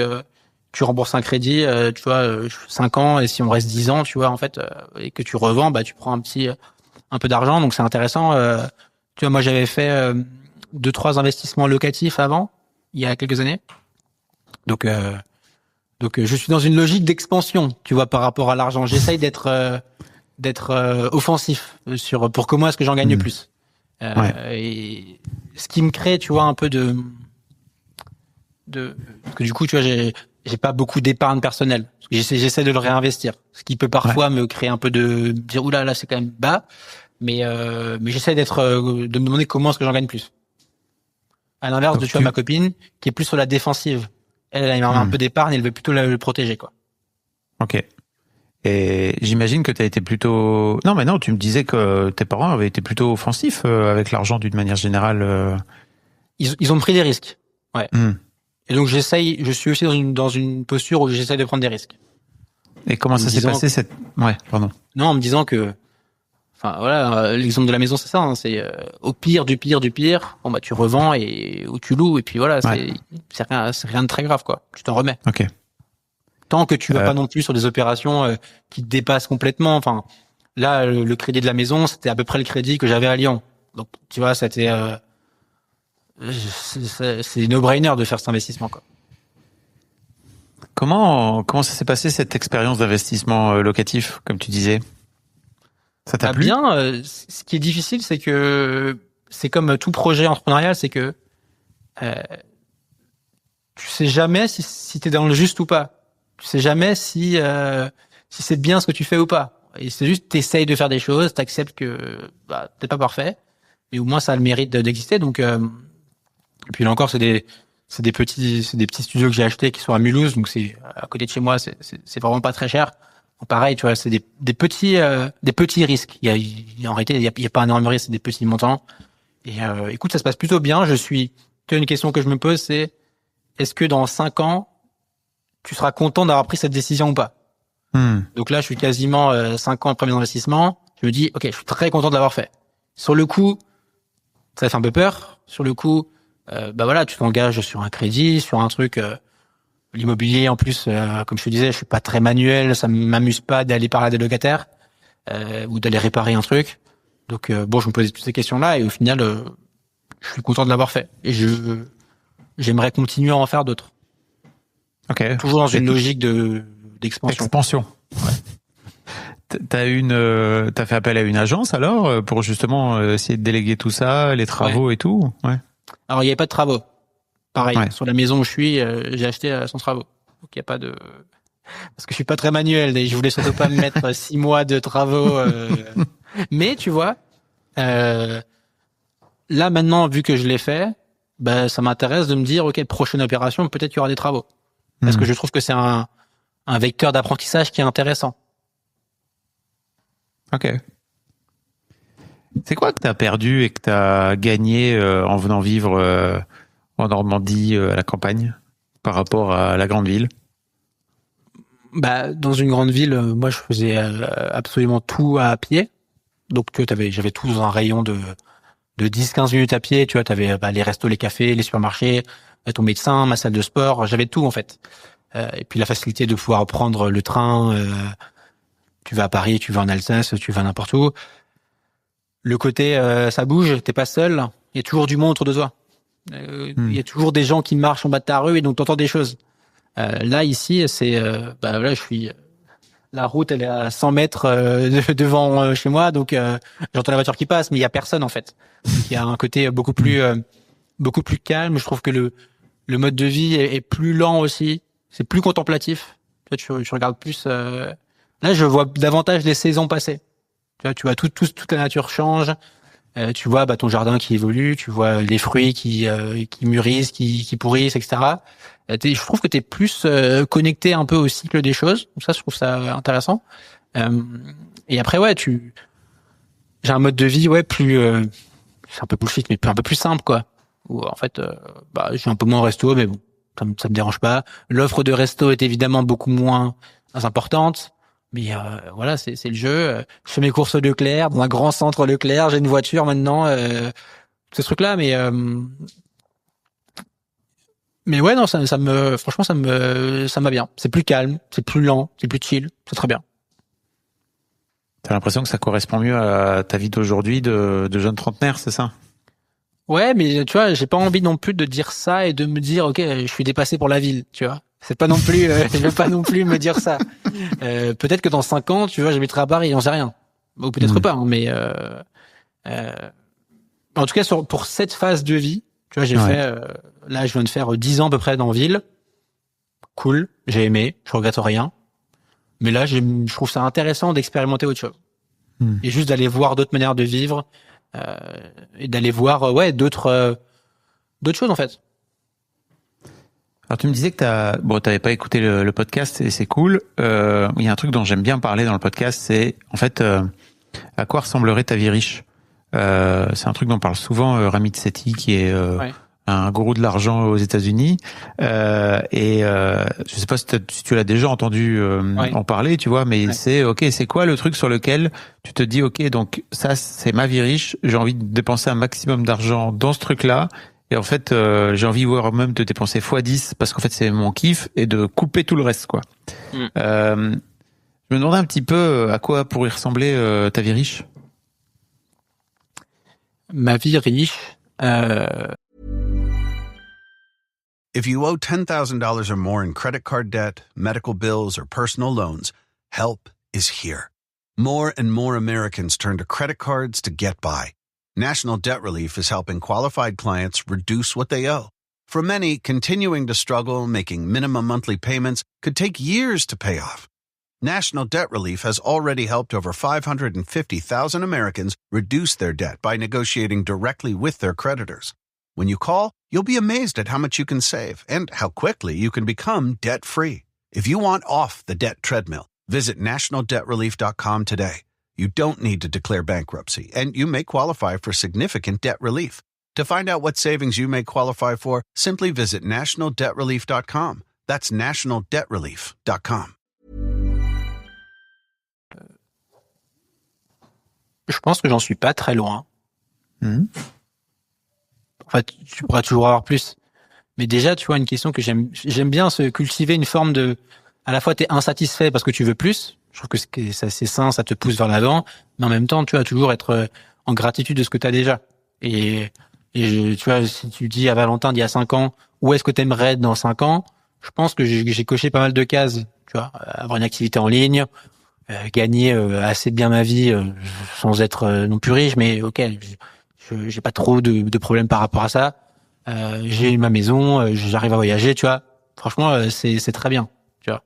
tu rembourses un crédit, tu vois, 5 ans et si on reste 10 ans, tu vois en fait et que tu revends, bah tu prends un peu d'argent, donc c'est intéressant. Tu vois, moi j'avais fait 2-3 investissements locatifs avant, il y a quelques années. Donc je suis dans une logique d'expansion, tu vois, par rapport à l'argent. J'essaye d'être offensif pour comment est-ce que j'en gagne le plus. Et ce qui me crée, tu vois, un peu parce que du coup, tu vois, j'ai pas beaucoup d'épargne personnelle. J'essaie de le réinvestir, ce qui peut parfois me créer un peu de dire oula là c'est quand même bas, mais j'essaie de me demander comment est-ce que j'en gagne plus. À l'inverse de tu vois ma copine qui est plus sur la défensive. Elle a un peu d'épargne, elle veut plutôt le protéger quoi. Ok. Et j'imagine que tu as été plutôt... Non, mais non, tu me disais que tes parents avaient été plutôt offensifs avec l'argent d'une manière générale. Ils ont pris des risques. Ouais. Et donc je suis aussi dans une posture où j'essaie de prendre des risques. Et comment ça s'est passé Ouais, pardon. Non, en me disant que... Enfin voilà, l'exemple de la maison c'est ça, hein, c'est au pire du pire, bon bah tu revends ou tu loues et puis voilà, c'est rien de très grave quoi. Tu t'en remets. Ok. Tant que tu vas pas non plus sur des opérations qui te dépassent complètement. Enfin, là, le crédit de la maison, c'était à peu près le crédit que j'avais à Lyon. Donc, tu vois, c'était c'est no-brainer de faire cet investissement, quoi. Comment ça s'est passé cette expérience d'investissement locatif, comme tu disais? Ça t'a plu? Bien. Ce qui est difficile, c'est que c'est comme tout projet entrepreneurial, c'est que tu sais jamais si t'es dans le juste ou pas. Tu sais jamais si c'est bien ce que tu fais ou pas. Et c'est juste t'essayes de faire des choses, t'acceptes que t'es pas parfait, mais au moins ça a le mérite d'exister. Donc et puis là encore c'est des petits studios que j'ai achetés qui sont à Mulhouse, donc c'est à côté de chez moi, c'est vraiment pas très cher. Donc pareil, tu vois, c'est des petits risques. En réalité il y a pas énormément de risques, c'est des petits montants. Et écoute, ça se passe plutôt bien. Tu as une question que je me pose, c'est est-ce que dans 5 ans tu seras content d'avoir pris cette décision ou pas? Donc là, je suis quasiment 5 ans après mes investissements. Je me dis, ok, je suis très content de l'avoir fait. Sur le coup, ça fait un peu peur. Sur le coup, voilà, tu t'engages sur un crédit, sur un truc. L'immobilier, en plus, comme je te disais, je suis pas très manuel. Ça m'amuse pas d'aller parler à des locataires ou d'aller réparer un truc. Donc bon, je me posais toutes ces questions-là et au final, je suis content de l'avoir fait. Et j'aimerais continuer à en faire d'autres. Ok. Toujours dans une logique d'expansion. Expansion. Ouais. T'as fait appel à une agence alors pour justement essayer de déléguer tout ça, les travaux et tout. Ouais. Alors il n'y avait pas de travaux. Pareil, sur la maison où je suis, j'ai acheté sans travaux. Donc il n'y a pas de... Parce que je suis pas très manuel et je voulais surtout pas me mettre 6 mois de travaux. Mais tu vois, là maintenant, vu que je l'ai fait, ça m'intéresse de me dire, ok, prochaine opération, peut-être qu'il y aura des travaux. Parce que je trouve que c'est un vecteur d'apprentissage qui est intéressant. Ok. C'est quoi que t'as perdu et que t'as gagné en venant vivre en Normandie, à la campagne, par rapport à la grande ville? Bah, dans une grande ville, moi, je faisais absolument tout à pied. Donc, j'avais tout dans un rayon de 10-15 minutes à pied. Tu vois, t'avais les restos, les cafés, les supermarchés, ton médecin, ma salle de sport. J'avais tout, en fait. Et puis, la facilité de pouvoir prendre le train. Tu vas à Paris, tu vas en Alsace, tu vas n'importe où. Le côté, ça bouge, t'es pas seul. Il y a toujours du monde autour de toi. Il y a toujours des gens qui marchent en bas de ta rue et donc t'entends des choses. Là, ici, c'est, voilà, la route, elle est à 100 mètres devant chez moi, donc j'entends la voiture qui passe, mais il y a personne en fait. Donc, il y a un côté beaucoup plus calme. Je trouve que le mode de vie est plus lent aussi. C'est plus contemplatif. Tu regardes plus. Là, je vois davantage les saisons passer. Tu vois toute la nature change. Tu vois ton jardin qui évolue, tu vois les fruits qui mûrissent, qui pourrissent, etc. Je trouve que t'es plus connecté un peu au cycle des choses. Donc ça, je trouve ça intéressant. Et après, ouais, j'ai un mode de vie, ouais, plus, c'est un peu bullshit, mais un peu plus simple, quoi. Où en fait, j'ai un peu moins au resto, mais bon, ça me dérange pas. L'offre de resto est évidemment beaucoup moins importante. Mais voilà, c'est le jeu. Je fais mes courses au Leclerc, dans un grand centre Leclerc. J'ai une voiture maintenant. Ce truc-là, mais ouais, non, franchement, ça me bien. C'est plus calme, c'est plus lent, c'est plus chill. C'est très bien. T'as l'impression que ça correspond mieux à ta vie d'aujourd'hui de jeune trentenaire, c'est ça? Ouais, mais tu vois, j'ai pas envie non plus de dire ça et de me dire, ok, je suis dépassé pour la ville, tu vois. C'est pas non plus, je veux pas non plus me dire ça. Peut-être que dans 5 ans, tu vois, j'habiterai à Paris, j'en sais rien. Ou peut-être pas, hein, mais en tout cas, pour cette phase de vie, tu vois, j'ai fait, là, je viens de faire 10 ans à peu près dans ville. Cool, j'ai aimé, je regrette rien. Mais là, je trouve ça intéressant d'expérimenter autre chose. Et juste d'aller voir d'autres manières de vivre, et d'aller voir, d'autres choses, en fait. Alors tu me disais que t'avais pas écouté le podcast et c'est cool. Il y a un truc dont j'aime bien parler dans le podcast, c'est en fait à quoi ressemblerait ta vie riche. C'est un truc dont parle souvent Ramit Sethi, qui est un gourou de l'argent aux États-Unis. Je sais pas si tu l'as déjà entendu en parler, tu vois, mais c'est quoi le truc sur lequel tu te dis ok, donc ça c'est ma vie riche, j'ai envie de dépenser un maximum d'argent dans ce truc-là. Et en fait, j'ai envie voire même de dépenser x10 parce qu'en fait c'est mon kiff et de couper tout le reste, quoi. Je me demandais un petit peu à quoi pourrait ressembler ta vie riche. Ma vie riche. If you owe $10,000 or more in credit card debt, medical bills, or personal loans, help is here. More and more Americans turn to credit cards to get by. National Debt Relief is helping qualified clients reduce what they owe. For many, continuing to struggle, making minimum monthly payments could take years to pay off. National Debt Relief has already helped over 550,000 Americans reduce their debt by negotiating directly with their creditors. When you call, you'll be amazed at how much you can save and how quickly you can become debt-free. If you want off the debt treadmill, visit nationaldebtrelief.com today. You don't need to declare bankruptcy, and you may qualify for significant debt relief. To find out what savings you may qualify for, simply visit nationaldebtrelief.com. That's nationaldebtrelief.com. Je pense que j'en suis pas très loin. En fait, tu pourras toujours avoir plus. Mais déjà, tu vois, une question que j'aime bien, se cultiver une forme de, à la fois t'es insatisfait parce que tu veux plus. Je trouve que c'est assez sain, ça te pousse vers l'avant. Mais en même temps, tu vas toujours être en gratitude de ce que t'as déjà. Et tu vois, si tu dis à Valentin d'il y a 5 ans, où est-ce que t'aimerais être dans 5 ans? Je pense que j'ai coché pas mal de cases. Tu vois, avoir une activité en ligne, gagner assez bien ma vie sans être non plus riche, mais ok, j'ai pas trop de problèmes par rapport à ça. J'ai ma maison, j'arrive à voyager, tu vois. Franchement, c'est très bien, tu vois.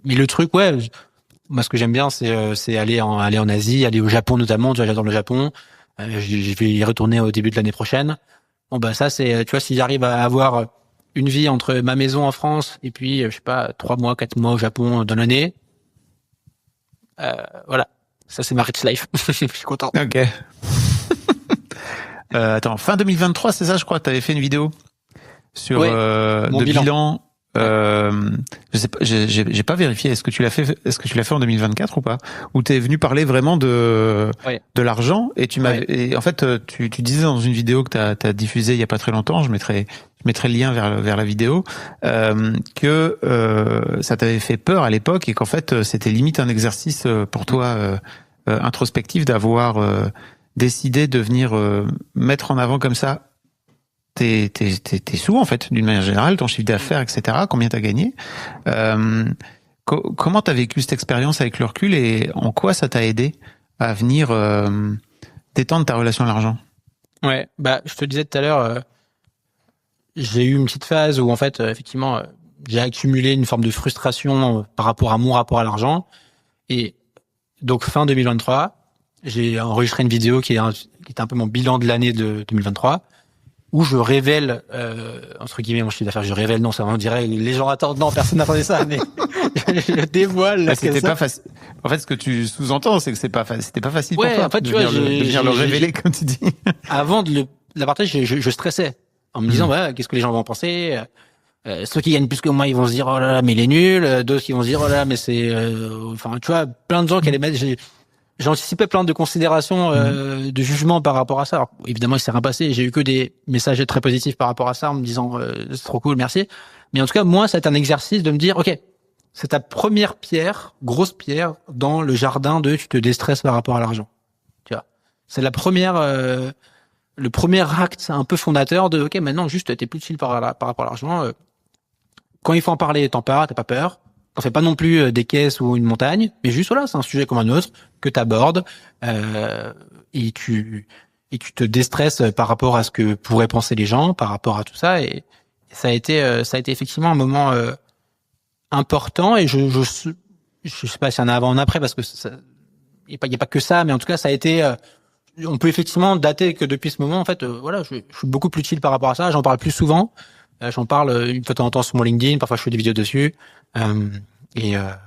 Mais le truc, moi ce que j'aime bien, c'est aller en Asie, aller au Japon notamment. Tu vois, j'adore le Japon. Je vais y retourner au début de l'année prochaine. Bon bah ça c'est, tu vois, si j'arrive à avoir une vie entre ma maison en France et puis je sais pas 3 mois, 4 mois au Japon dans l'année, voilà, ça c'est ma rich life. Je suis content. Ok. Attends, fin 2023, c'est ça, je crois que tu avais fait une vidéo sur mon bilan Je sais pas, j'ai pas vérifié. Est-ce que tu l'as fait en 2024 ou pas? Ou t'es venu parler vraiment de l'argent et et en fait, tu disais dans une vidéo que t'as diffusée il y a pas très longtemps, je mettrai le lien vers la vidéo, que ça t'avait fait peur à l'époque et qu'en fait c'était limite un exercice pour toi introspectif d'avoir décidé de venir mettre en avant comme ça tes sous, en fait, d'une manière générale, ton chiffre d'affaires, etc., combien t'as gagné. Comment t'as vécu cette expérience avec le recul et en quoi ça t'a aidé à venir détendre ta relation à l'argent? Ouais, je te disais tout à l'heure, j'ai eu une petite phase où, en fait, effectivement, j'ai accumulé une forme de frustration par rapport à mon rapport à l'argent. Et donc, fin 2023, j'ai enregistré une vidéo qui était un peu mon bilan de l'année de 2023. Où je révèle, entre guillemets, mon chiffre d'affaires. Je révèle, non, ça on dirait, les gens attendent, non, personne n'attendait ça, mais je dévoile. C'était pas facile. En fait, ce que tu sous-entends, c'est que c'était pas facile pour toi en fait, de venir le révéler, comme tu dis. Avant de la partager, je stressais. En me disant, qu'est-ce que les gens vont en penser? Ceux qui gagnent plus que moi, ils vont se dire, oh là là, mais il est nul. D'autres qui vont se dire, oh là là, mais c'est, enfin, tu vois, plein de gens qui allaient mettre, j'anticipais plein de considérations, de jugements par rapport à ça. Alors, évidemment, il s'est rien passé. J'ai eu que des messages très positifs par rapport à ça en me disant c'est trop cool, merci. Mais en tout cas, moi, c'est un exercice de me dire, ok, c'est ta première pierre, grosse pierre, dans le jardin de tu te déstresses par rapport à l'argent. Tu vois, c'est la première, le premier acte un peu fondateur de ok, maintenant juste t'es plus chill par rapport à l'argent. Quand il faut en parler, t'en parles, t'as pas peur. T'en fais pas non plus des caisses ou une montagne, mais juste voilà, c'est un sujet comme un autre que t'abordes et tu te déstresses par rapport à ce que pourraient penser les gens, par rapport à tout ça. Et ça a été effectivement un moment important. Et je sais pas s'il y en a avant ou après parce que il y a pas que ça, mais en tout cas ça a été. On peut effectivement dater que depuis ce moment, en fait, voilà, je suis beaucoup plus chill par rapport à ça. J'en parle plus souvent. J'en parle une fois de temps en temps sur mon LinkedIn. Parfois, je fais des vidéos dessus. Et voilà,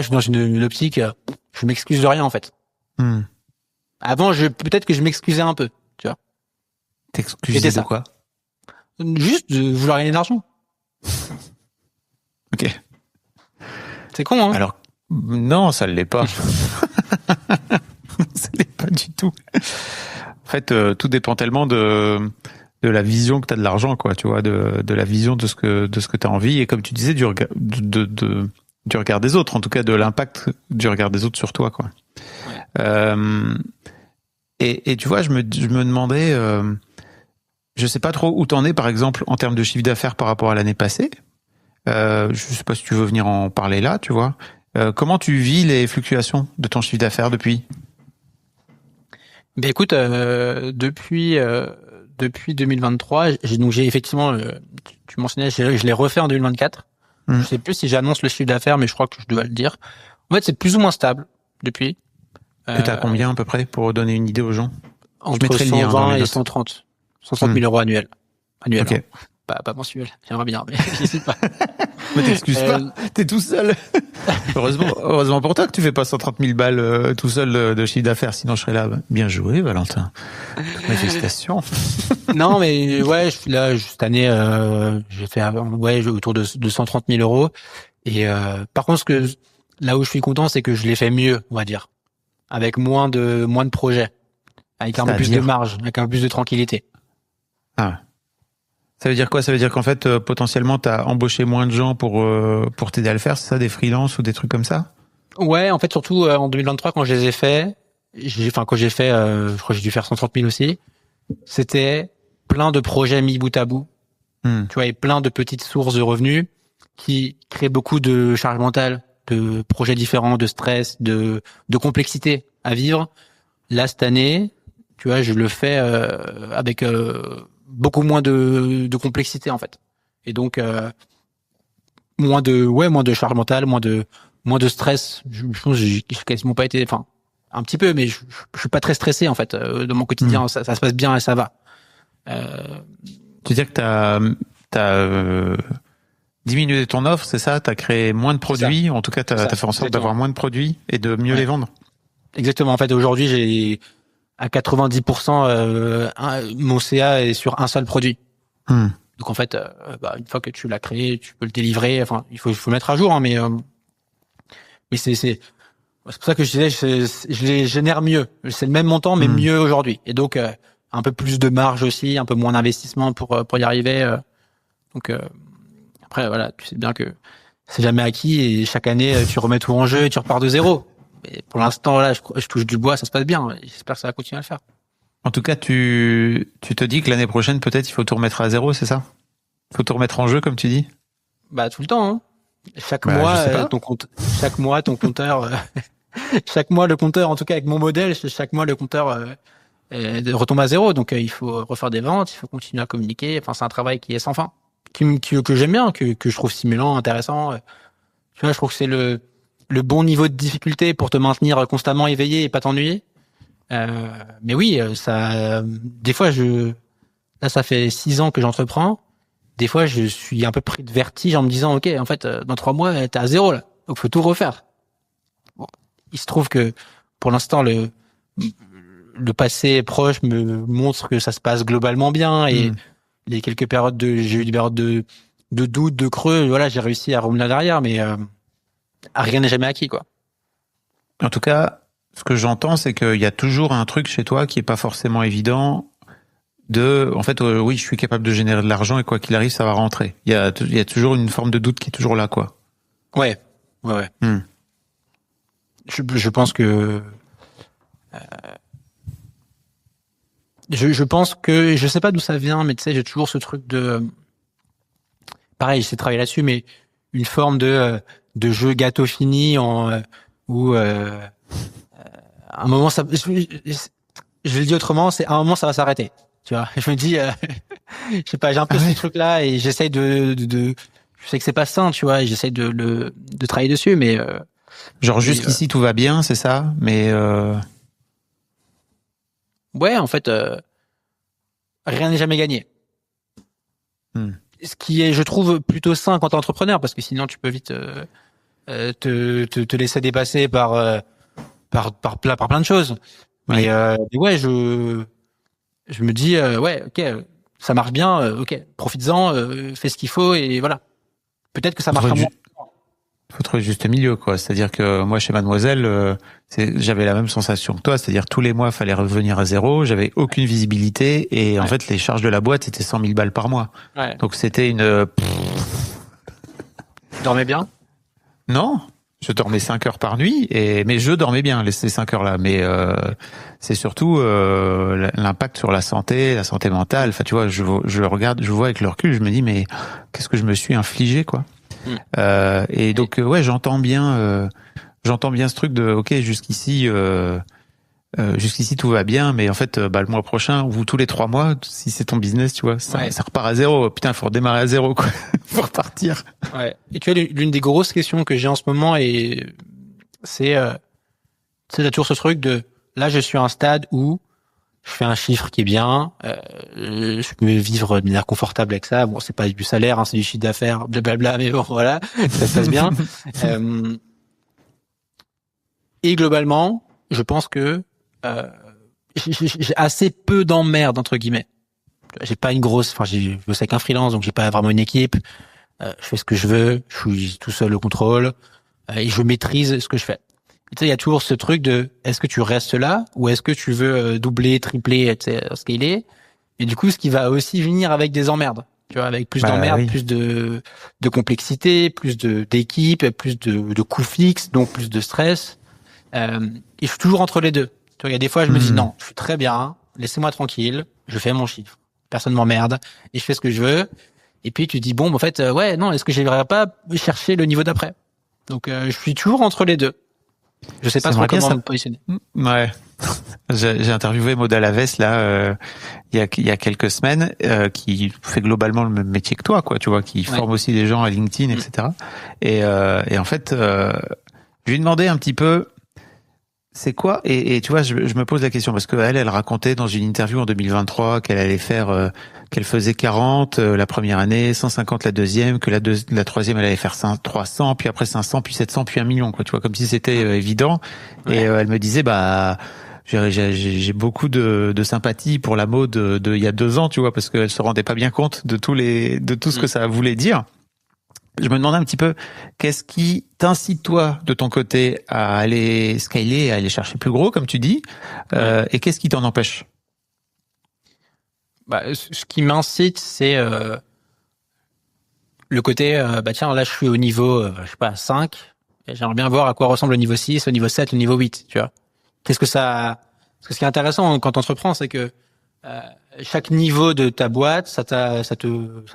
je suis dans une optique, je m'excuse de rien, en fait. Avant, peut-être que je m'excusais un peu, tu vois. T'excusais de quoi? Juste de vouloir gagner de l'argent. Ok. C'est con, hein? Alors, non, ça l'est pas. Ça l'est pas du tout. En fait, tout dépend tellement de la vision que t'as de l'argent, quoi, tu vois, de la vision de ce que t'as envie, et comme tu disais, du regard des autres, en tout cas de l'impact du regard des autres sur toi, quoi. Ouais. Et tu vois, je me demandais, je sais pas trop où t'en es, par exemple, en termes de chiffre d'affaires par rapport à l'année passée. Je sais pas si tu veux venir en parler là, tu vois. Comment tu vis les fluctuations de ton chiffre d'affaires depuis? Ben écoute, depuis 2023, j'ai effectivement, tu mentionnais, je l'ai refait en 2024. Je sais plus si j'annonce le chiffre d'affaires, mais je crois que je dois le dire. En fait, c'est plus ou moins stable depuis. T'as combien à peu près pour donner une idée aux gens? Entre 120 et 130 000 euros annuels. Okay. Hein. Pas mensuel. J'aimerais bien, mais je sais pas. Mais t'excuses pas, t'es tout seul. Heureusement pour toi que tu fais pas 130 000 balles tout seul de chiffre d'affaires, sinon je serais là. Bien joué, Valentin. Toutes mes félicitations. Non, mais ouais, là cette année, j'ai fait autour de 130 000 euros. Et par contre, là où je suis content, c'est que je l'ai fait mieux, on va dire, avec moins de projets, avec un peu plus de marge, avec un peu plus de tranquillité. Ah. Ça veut dire quoi? Ça veut dire qu'en fait, potentiellement, t'as embauché moins de gens pour t'aider à le faire, c'est ça, des freelances ou des trucs comme ça? Ouais, en fait, surtout en 2023, quand je les ai faits, je crois que j'ai dû faire 130 000 aussi. C'était plein de projets mis bout à bout. Tu vois, et plein de petites sources de revenus qui créent beaucoup de charge mentale, de projets différents, de stress, de complexité à vivre. Là, cette année, tu vois, je le fais avec beaucoup moins de complexité en fait, et donc moins de charge mentale, moins de stress. Je pense que j'ai quasiment pas été, enfin un petit peu, mais je suis pas très stressé en fait de mon quotidien. Ça se passe bien et ça va. Tu veux dire que t'as diminué ton offre, c'est ça? T'as créé moins de produits, en tout cas t'as fait en sorte d'avoir moins de produits et de mieux les vendre. Exactement. En fait, aujourd'hui, j'ai à 90% mon CA est sur un seul produit. Donc en fait, une fois que tu l'as créé, tu peux le délivrer. Enfin, il faut le mettre à jour, hein, mais c'est pour ça que je disais, je les génère mieux. C'est le même montant, mais mieux aujourd'hui. Et donc un peu plus de marge aussi, un peu moins d'investissement pour y arriver. Donc après voilà, tu sais bien que c'est jamais acquis et chaque année tu remets tout en jeu et tu repars de zéro. Mais pour l'instant voilà, je touche du bois, ça se passe bien. J'espère que ça va continuer à le faire. En tout cas, tu te dis que l'année prochaine, peut-être, il faut tout remettre à zéro, c'est ça? Il faut tout remettre en jeu, comme tu dis? Bah, tout le temps, hein. Chaque mois, ton compteur, chaque mois, le compteur, en tout cas, avec mon modèle, chaque mois, le compteur, retombe à zéro. Donc, il faut refaire des ventes, il faut continuer à communiquer. Enfin, c'est un travail qui est sans fin. Que j'aime bien, que je trouve stimulant, intéressant. Tu vois, je trouve que c'est le bon niveau de difficulté pour te maintenir constamment éveillé et pas t'ennuyer. Mais oui, des fois là, ça fait 6 ans que j'entreprends. Des fois, je suis un peu pris de vertige en me disant, OK, en fait, dans 3 mois, t'es à zéro, là. Donc, faut tout refaire. Bon. Il se trouve que, pour l'instant, le passé proche me montre que ça se passe globalement bien et les quelques périodes j'ai eu des périodes de doute, de creux. Voilà, j'ai réussi à revenir derrière, mais, rien n'est jamais acquis, quoi. En tout cas, ce que j'entends, c'est qu'il y a toujours un truc chez toi qui est pas forcément évident en fait, oui, je suis capable de générer de l'argent et quoi qu'il arrive, ça va rentrer. Il y a toujours une forme de doute qui est toujours là, quoi. Ouais. Je pense que, je pense que, je sais pas d'où ça vient, mais tu sais, j'ai toujours ce truc pareil, j'essaie de travailler là-dessus, mais une forme de jeu gâteau fini où, à un moment, je le dis autrement, c'est à un moment, ça va s'arrêter. Tu vois, je me dis, je sais pas, j'ai un peu ce truc-là et j'essaye je sais que c'est pas sain, tu vois, et j'essaye de travailler dessus, mais genre jusqu'ici tout va bien, c'est ça, mais ouais, en fait, rien n'est jamais gagné. Ce qui est, je trouve, plutôt sain quand t'es entrepreneur, parce que sinon tu peux vite te laisser dépasser par plein de choses. Mais ouais, je me dis ouais, ok, ça marche bien, ok, profites-en, fais ce qu'il faut et voilà. Peut-être que ça marchera moins. Faut trouver le juste milieu, quoi. C'est-à-dire que moi, chez Mademoiselle, j'avais la même sensation que toi. C'est-à-dire tous les mois, il fallait revenir à zéro. J'avais aucune visibilité et en fait, les charges de la boîte c'était 100 000 balles par mois. Ouais. Donc c'était une. Tu dormais bien? Non. Je dormais 5 heures par nuit mais je dormais bien ces 5 heures-là. Mais c'est surtout l'impact sur la santé mentale. Enfin, tu vois, je vois avec le recul, je me dis mais qu'est-ce que je me suis infligé, quoi. Et donc ouais, j'entends bien ce truc de ok, jusqu'ici tout va bien, mais en fait le mois prochain ou tous les 3 mois, si c'est ton business, tu vois, ça repart à zéro. Putain, faut redémarrer à zéro, quoi. Faut repartir. Ouais. Et tu vois, l'une des grosses questions que j'ai en ce moment, et c'est t'as toujours ce truc de là, je suis à un stade où je fais un chiffre qui est bien, je peux vivre de manière confortable avec ça. Bon, c'est pas du salaire, hein, c'est du chiffre d'affaires, blablabla, mais bon, voilà, ça se passe bien. Et globalement, je pense que j'ai assez peu d'emmerdes, entre guillemets. J'ai pas je bosse avec un freelance, donc j'ai pas vraiment une équipe. Je fais ce que je veux, je suis tout seul au contrôle, et je maîtrise ce que je fais. Tu sais, il y a toujours ce truc de est-ce que tu restes là ou est-ce que tu veux doubler, tripler, scaler. Et du coup, ce qui va aussi venir avec des emmerdes. Tu vois, avec plus d'emmerdes, plus de complexité, plus d'équipe, plus de coûts fixes, donc plus de stress. Et je suis toujours entre les deux. Tu vois, il y a des fois, je me dis non, je suis très bien, laissez-moi tranquille, je fais mon chiffre, personne m'emmerde et je fais ce que je veux. Et puis tu dis bon, en fait, non, est-ce que j'arriverai pas chercher le niveau d'après? Donc je suis toujours entre les deux. Je sais pas trop comment me positionner. Ouais. J'ai interviewé Maud Alavès là il y a quelques semaines qui fait globalement le même métier que toi, quoi, tu vois, qui forme aussi des gens à LinkedIn, etc. Et en fait je lui ai demandé un petit peu c'est quoi et tu vois je me pose la question parce que elle racontait dans une interview en 2023 qu'elle allait faire qu'elle faisait 40 la première année, 150 la deuxième, que la troisième elle allait faire 300, puis après 500, puis 700, puis 1 million, quoi, tu vois, comme si c'était évident. Ouais. Et elle me disait j'ai beaucoup de sympathie pour la Maud de il y a 2 ans, tu vois, parce qu'elle se rendait pas bien compte de tout ce que ça voulait dire. Je me demandais un petit peu, qu'est-ce qui t'incite toi de ton côté à aller scaler, à aller chercher plus gros, comme tu dis, et qu'est-ce qui t'en empêche? Ce qui m'incite, c'est le côté, tiens, là je suis au niveau, 5, et j'aimerais bien voir à quoi ressemble le niveau 6, le niveau 7, le niveau 8, tu vois. Parce que ce qui est intéressant quand t'entreprends, c'est que chaque niveau de ta boîte, ça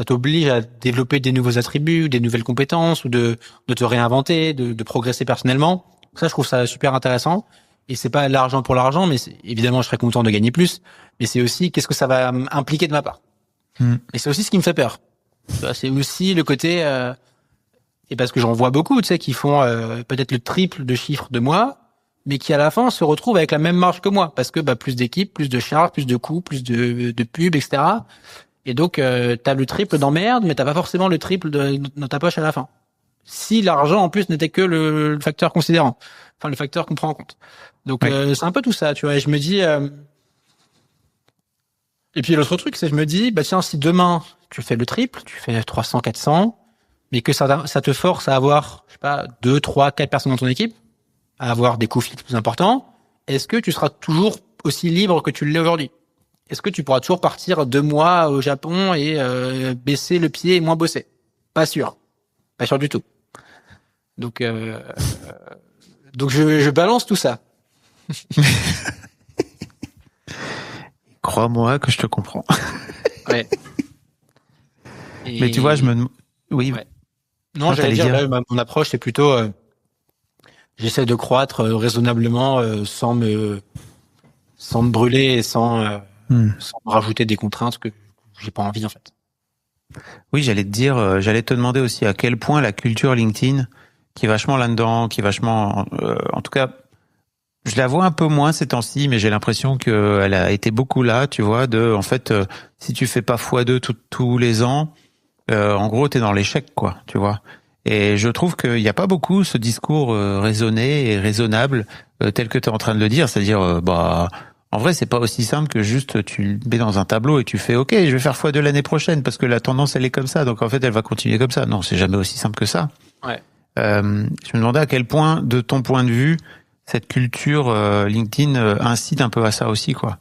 t'oblige à développer des nouveaux attributs, des nouvelles compétences, ou de te réinventer, de progresser personnellement. Ça, je trouve ça super intéressant. Et c'est pas l'argent pour l'argent, mais évidemment, je serais content de gagner plus. Mais c'est aussi qu'est-ce que ça va impliquer de ma part. Et c'est aussi ce qui me fait peur. C'est aussi le côté, et parce que j'en vois beaucoup, tu sais, qui font peut-être le triple de chiffre de moi, mais qui à la fin se retrouvent avec la même marge que moi, parce que plus d'équipes, plus de charges, plus de coûts, plus de pubs, etc. Et donc t'as le triple d'emmerde, mais t'as pas forcément le triple dans ta poche à la fin. Si l'argent en plus n'était que le facteur considérant, enfin le facteur qu'on prend en compte. Donc c'est un peu tout ça, tu vois. Et je me dis, et puis l'autre truc, c'est je me dis, tiens, si demain tu fais le triple, tu fais 300, 400, mais que ça te force à avoir, 2, 3, 4 personnes dans ton équipe, à avoir des coûts fixes plus importants, est-ce que tu seras toujours aussi libre que tu l'es aujourd'hui? Est-ce que tu pourras toujours partir 2 mois au Japon et baisser le pied et moins bosser? Pas sûr. Pas sûr du tout. Donc je balance tout ça. Crois-moi que je te comprends. Ouais. Mais tu vois, oui. Ouais. Non, j'allais dire, là, mon approche, c'est plutôt, j'essaie de croître raisonnablement, sans me brûler et sans me rajouter des contraintes que j'ai pas envie, en fait. Oui, j'allais te demander aussi à quel point la culture LinkedIn, qui est vachement là-dedans, qui est vachement, en tout cas, je la vois un peu moins ces temps-ci, mais j'ai l'impression qu'elle a été beaucoup là, tu vois, en fait, si tu fais pas x2 tous les ans, en gros, t'es dans l'échec, quoi, tu vois. Et je trouve qu'il n'y a pas beaucoup ce discours raisonné et raisonnable tel que tu es en train de le dire, c'est-à-dire, en vrai, c'est pas aussi simple que juste tu le mets dans un tableau et tu fais, ok, je vais faire x2 l'année prochaine parce que la tendance elle est comme ça, donc en fait elle va continuer comme ça. Non, c'est jamais aussi simple que ça. Ouais. Je me demandais à quel point, de ton point de vue, cette culture LinkedIn incite un peu à ça aussi, quoi.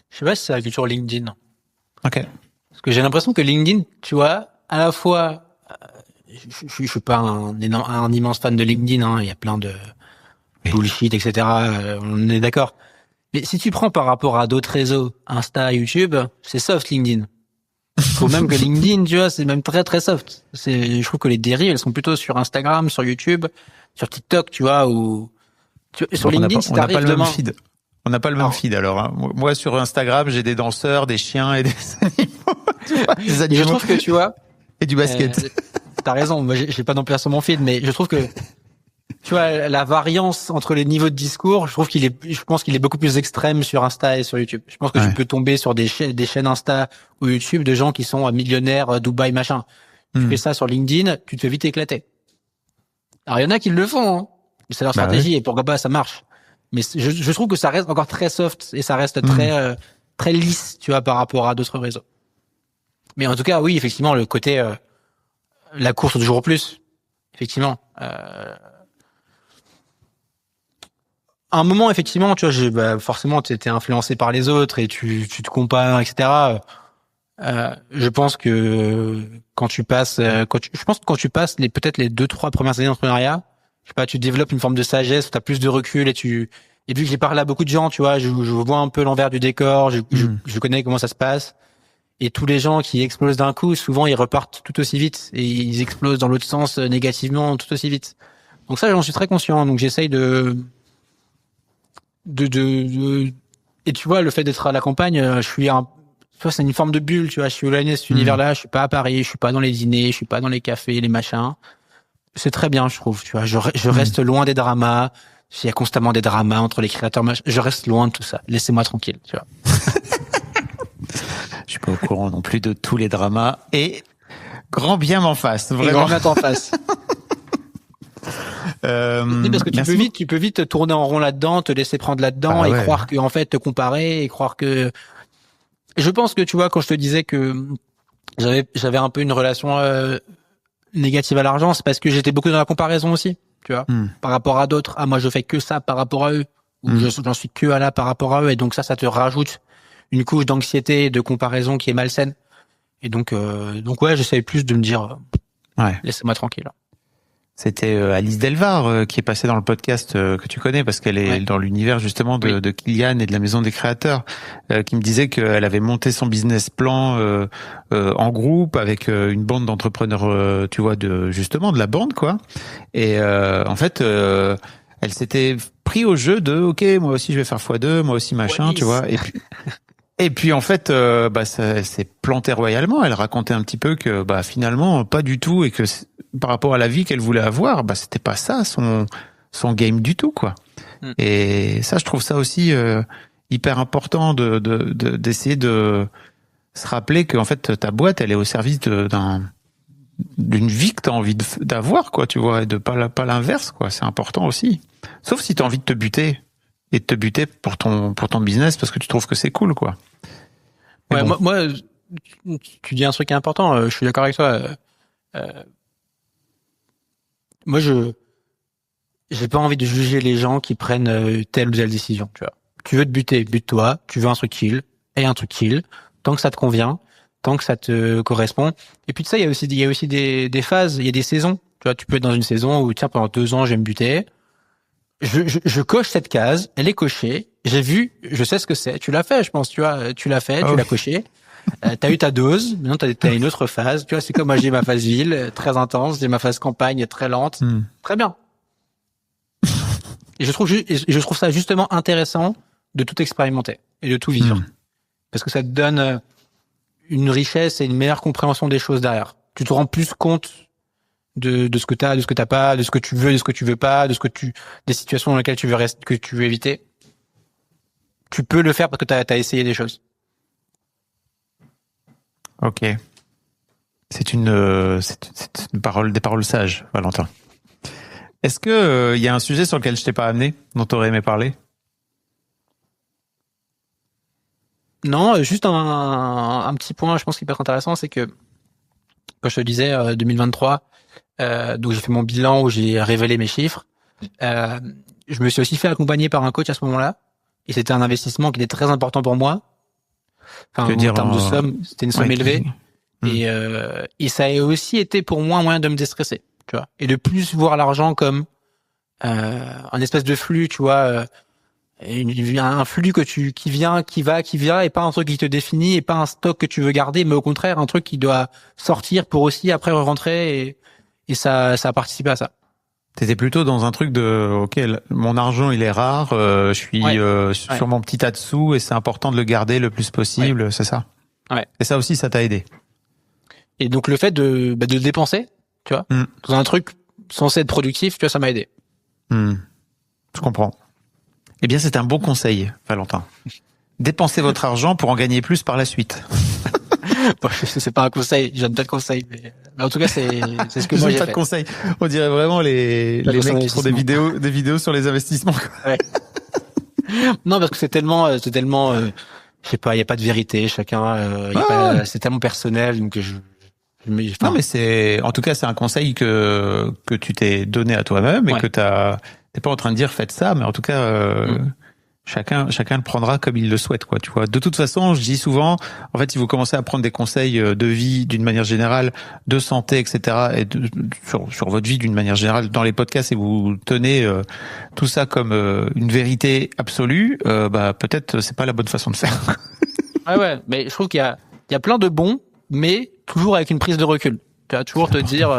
Je sais pas si c'est la culture LinkedIn. Ok. Parce que j'ai l'impression que LinkedIn, tu vois, à la fois, je suis pas un immense fan de LinkedIn, hein, il y a plein de bullshit, etc. On est d'accord. Mais si tu prends par rapport à d'autres réseaux, Insta, YouTube, c'est soft LinkedIn. Faut même que LinkedIn, tu vois, c'est même très très soft. Je trouve que les dérives, elles sont plutôt sur Instagram, sur YouTube, sur TikTok, tu vois, ou sur LinkedIn, si t'arrives demain. On n'a pas le même feed alors. Hein. Moi sur Instagram, j'ai des danseurs, des chiens et des animaux. Des animaux. Je trouve que tu vois. Et du basket. T'as raison. Moi, j'ai pas non plus sur mon feed, mais je trouve que tu vois la variance entre les niveaux de discours. Je pense qu'il est beaucoup plus extrême sur Insta et sur YouTube. Je pense que tu peux tomber sur des chaînes Insta ou YouTube de gens qui sont millionnaires, Dubaï, machin. Tu fais ça sur LinkedIn, tu te fais vite éclater. Alors il y en a qui le font. Hein. C'est leur stratégie et pourquoi pas ça marche. Mais je trouve que ça reste encore très soft et ça reste très très lisse, tu vois, par rapport à d'autres réseaux. Mais en tout cas, oui, effectivement, le côté la course au toujours plus, effectivement. À un moment, effectivement, tu vois, forcément, tu étais influencé par les autres et tu te compares, etc. Je pense que quand tu passes peut-être les 2-3 premières années d'entrepreneuriat, je sais pas, tu développes une forme de sagesse, tu as plus de recul et vu que j'ai parlé à beaucoup de gens, tu vois, je vois un peu l'envers du décor, je connais comment ça se passe. Et tous les gens qui explosent d'un coup, souvent ils repartent tout aussi vite et ils explosent dans l'autre sens négativement tout aussi vite. Donc ça, j'en suis très conscient. Donc j'essaye et tu vois, le fait d'être à la campagne, tu vois, c'est une forme de bulle, tu vois, je suis éloigné de cet univers-là, je suis pas à Paris, je suis pas dans les dîners, je suis pas dans les cafés, les machins. C'est très bien, je trouve, tu vois, je reste loin des dramas. Il y a constamment des dramas entre les créateurs, je reste loin de tout ça. Laissez-moi tranquille, tu vois. Je suis pas au courant non plus de tous les dramas et grand bien m'en fasse, vraiment. Grand bien t'en face. Oui, parce que tu peux vite te tourner en rond là-dedans, te laisser prendre là-dedans et croire que, en fait, te comparer et croire que... Je pense que, tu vois, quand je te disais que j'avais un peu une relation négative à l'argent, c'est parce que j'étais beaucoup dans la comparaison aussi, tu vois, par rapport à d'autres. Ah, moi, je fais que ça par rapport à eux, ou j'en suis que à là par rapport à eux, et donc ça te rajoute une couche d'anxiété et de comparaison qui est malsaine. Et donc ouais, j'essayais plus de me dire, laissez-moi tranquille. C'était Alice Delvar qui est passée dans le podcast que tu connais parce qu'elle est dans l'univers justement de Kylian et de la Maison des Créateurs, qui me disait qu'elle avait monté son business plan en groupe avec une bande d'entrepreneurs, tu vois, de la bande quoi. Et en fait, elle s'était pris au jeu de OK, moi aussi je vais faire x2, moi aussi machin, tu vois. Et puis en fait, ça s'est planté royalement. Elle racontait un petit peu que finalement pas du tout et que par rapport à la vie qu'elle voulait avoir, c'était pas ça son game du tout quoi. Et ça, je trouve ça aussi hyper important d'essayer de se rappeler que en fait ta boîte elle est au service d'une vie que t'as envie d'avoir quoi, tu vois, et de pas l'inverse quoi. C'est important aussi. Sauf si t'as envie de te buter. Et de te buter pour ton business parce que tu trouves que c'est cool, quoi. Ouais, bon. moi, tu dis un truc important, je suis d'accord avec toi. Moi, j'ai pas envie de juger les gens qui prennent telle ou telle décision, tu vois. Tu veux te buter, bute-toi. Tu veux un truc chill, aie un truc chill. Tant que ça te convient, tant que ça te correspond. Et puis, tu sais, il y a aussi des phases, il y a des saisons. Tu vois, tu peux être dans une saison où, tiens, pendant 2 ans, je vais me buter. Je coche cette case, elle est cochée. J'ai vu, je sais ce que c'est. Tu l'as fait, je pense. Tu vois, tu l'as fait, tu l'as coché. T'as eu ta dose. Maintenant, t'as une autre phase. Tu vois, c'est comme moi, j'ai ma phase ville, très intense. J'ai ma phase campagne, très lente. Très bien. Et je trouve ça justement intéressant de tout expérimenter et de tout vivre, parce que ça te donne une richesse et une meilleure compréhension des choses derrière. Tu te rends plus compte de ce que t'as, de ce que t'as pas, de ce que tu veux, de ce que tu veux pas, des situations dans lesquelles tu veux rester, que tu veux éviter. Tu peux le faire parce que t'as essayé des choses. Ok. C'est une parole, des paroles sages, Valentin. Est-ce que y a un sujet sur lequel je t'ai pas amené, dont t'aurais aimé parler? Non, juste un petit point, je pense qui peut être intéressant, c'est que quand je te disais 2023, donc j'ai fait mon bilan où j'ai révélé mes chiffres. Je me suis aussi fait accompagner par un coach à ce moment-là, et c'était un investissement qui était très important pour moi. Enfin, en termes de somme, c'était une somme élevée, et ça a aussi été pour moi un moyen de me déstresser, tu vois, et de plus voir l'argent comme un espèce de flux, tu vois, un flux qui vient, qui va, et pas un truc qui te définit, et pas un stock que tu veux garder, mais au contraire un truc qui doit sortir pour aussi après rentrer, et ça a participé à ça. T'étais plutôt dans un truc de ok, mon argent il est rare, je suis sur mon petit tas de sous et c'est important de le garder le plus possible, c'est ça. Ouais. Et ça aussi, ça t'a aidé. Et donc le fait de le dépenser, tu vois, dans un truc censé être productif, tu vois, ça m'a aidé. Je comprends. Eh bien, c'est un bon conseil, Valentin. Dépensez votre argent pour en gagner plus par la suite. Bon, c'est pas un conseil, je donne pas de conseil, mais en tout cas, c'est ce que moi j'ai fait. Pas de conseil. On dirait vraiment les mecs qui font des vidéos sur les investissements. Ouais. Non, parce que c'est tellement, je sais pas, il y a pas de vérité, chacun, c'est tellement personnel, donc non, mais c'est, en tout cas, c'est un conseil que tu t'es donné à toi-même et que t'es pas en train de dire faites ça, mais en tout cas, chacun le prendra comme il le souhaite, quoi, tu vois. De toute façon, je dis souvent, en fait, si vous commencez à prendre des conseils de vie d'une manière générale, de santé, etc., et sur votre vie d'une manière générale dans les podcasts, et vous tenez tout ça comme une vérité absolue, peut-être c'est pas la bonne façon de faire. Ouais, mais je trouve qu'il y a plein de bons, mais toujours avec une prise de recul. Tu vas toujours te dire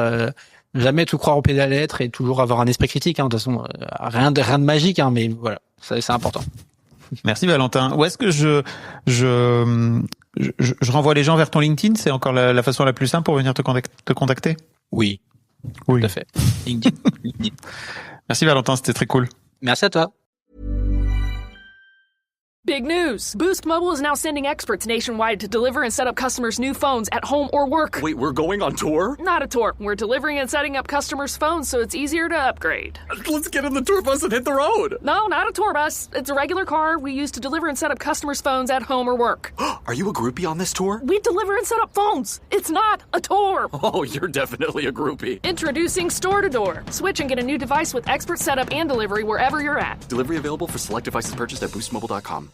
jamais tout croire au pied de la lettre et toujours avoir un esprit critique. De toute façon, rien de magique, mais voilà, c'est important. Merci Valentin. Où est-ce que je renvoie les gens vers ton LinkedIn? C'est encore la façon la plus simple pour venir te contacter? Oui. Tout à fait. LinkedIn. Merci Valentin, c'était très cool. Merci à toi. Big news! Boost Mobile is now sending experts nationwide to deliver and set up customers' new phones at home or work. Wait, we're going on tour? Not a tour. We're delivering and setting up customers' phones so it's easier to upgrade. Let's get in the tour bus and hit the road. No, not a tour bus. It's a regular car we use to deliver and set up customers' phones at home or work. Are you a groupie on this tour? We deliver and set up phones. It's not a tour. Oh, you're definitely a groupie. Introducing Store to Door. Switch and get a new device with expert setup and delivery wherever you're at. Delivery available for select devices purchased at boostmobile.com.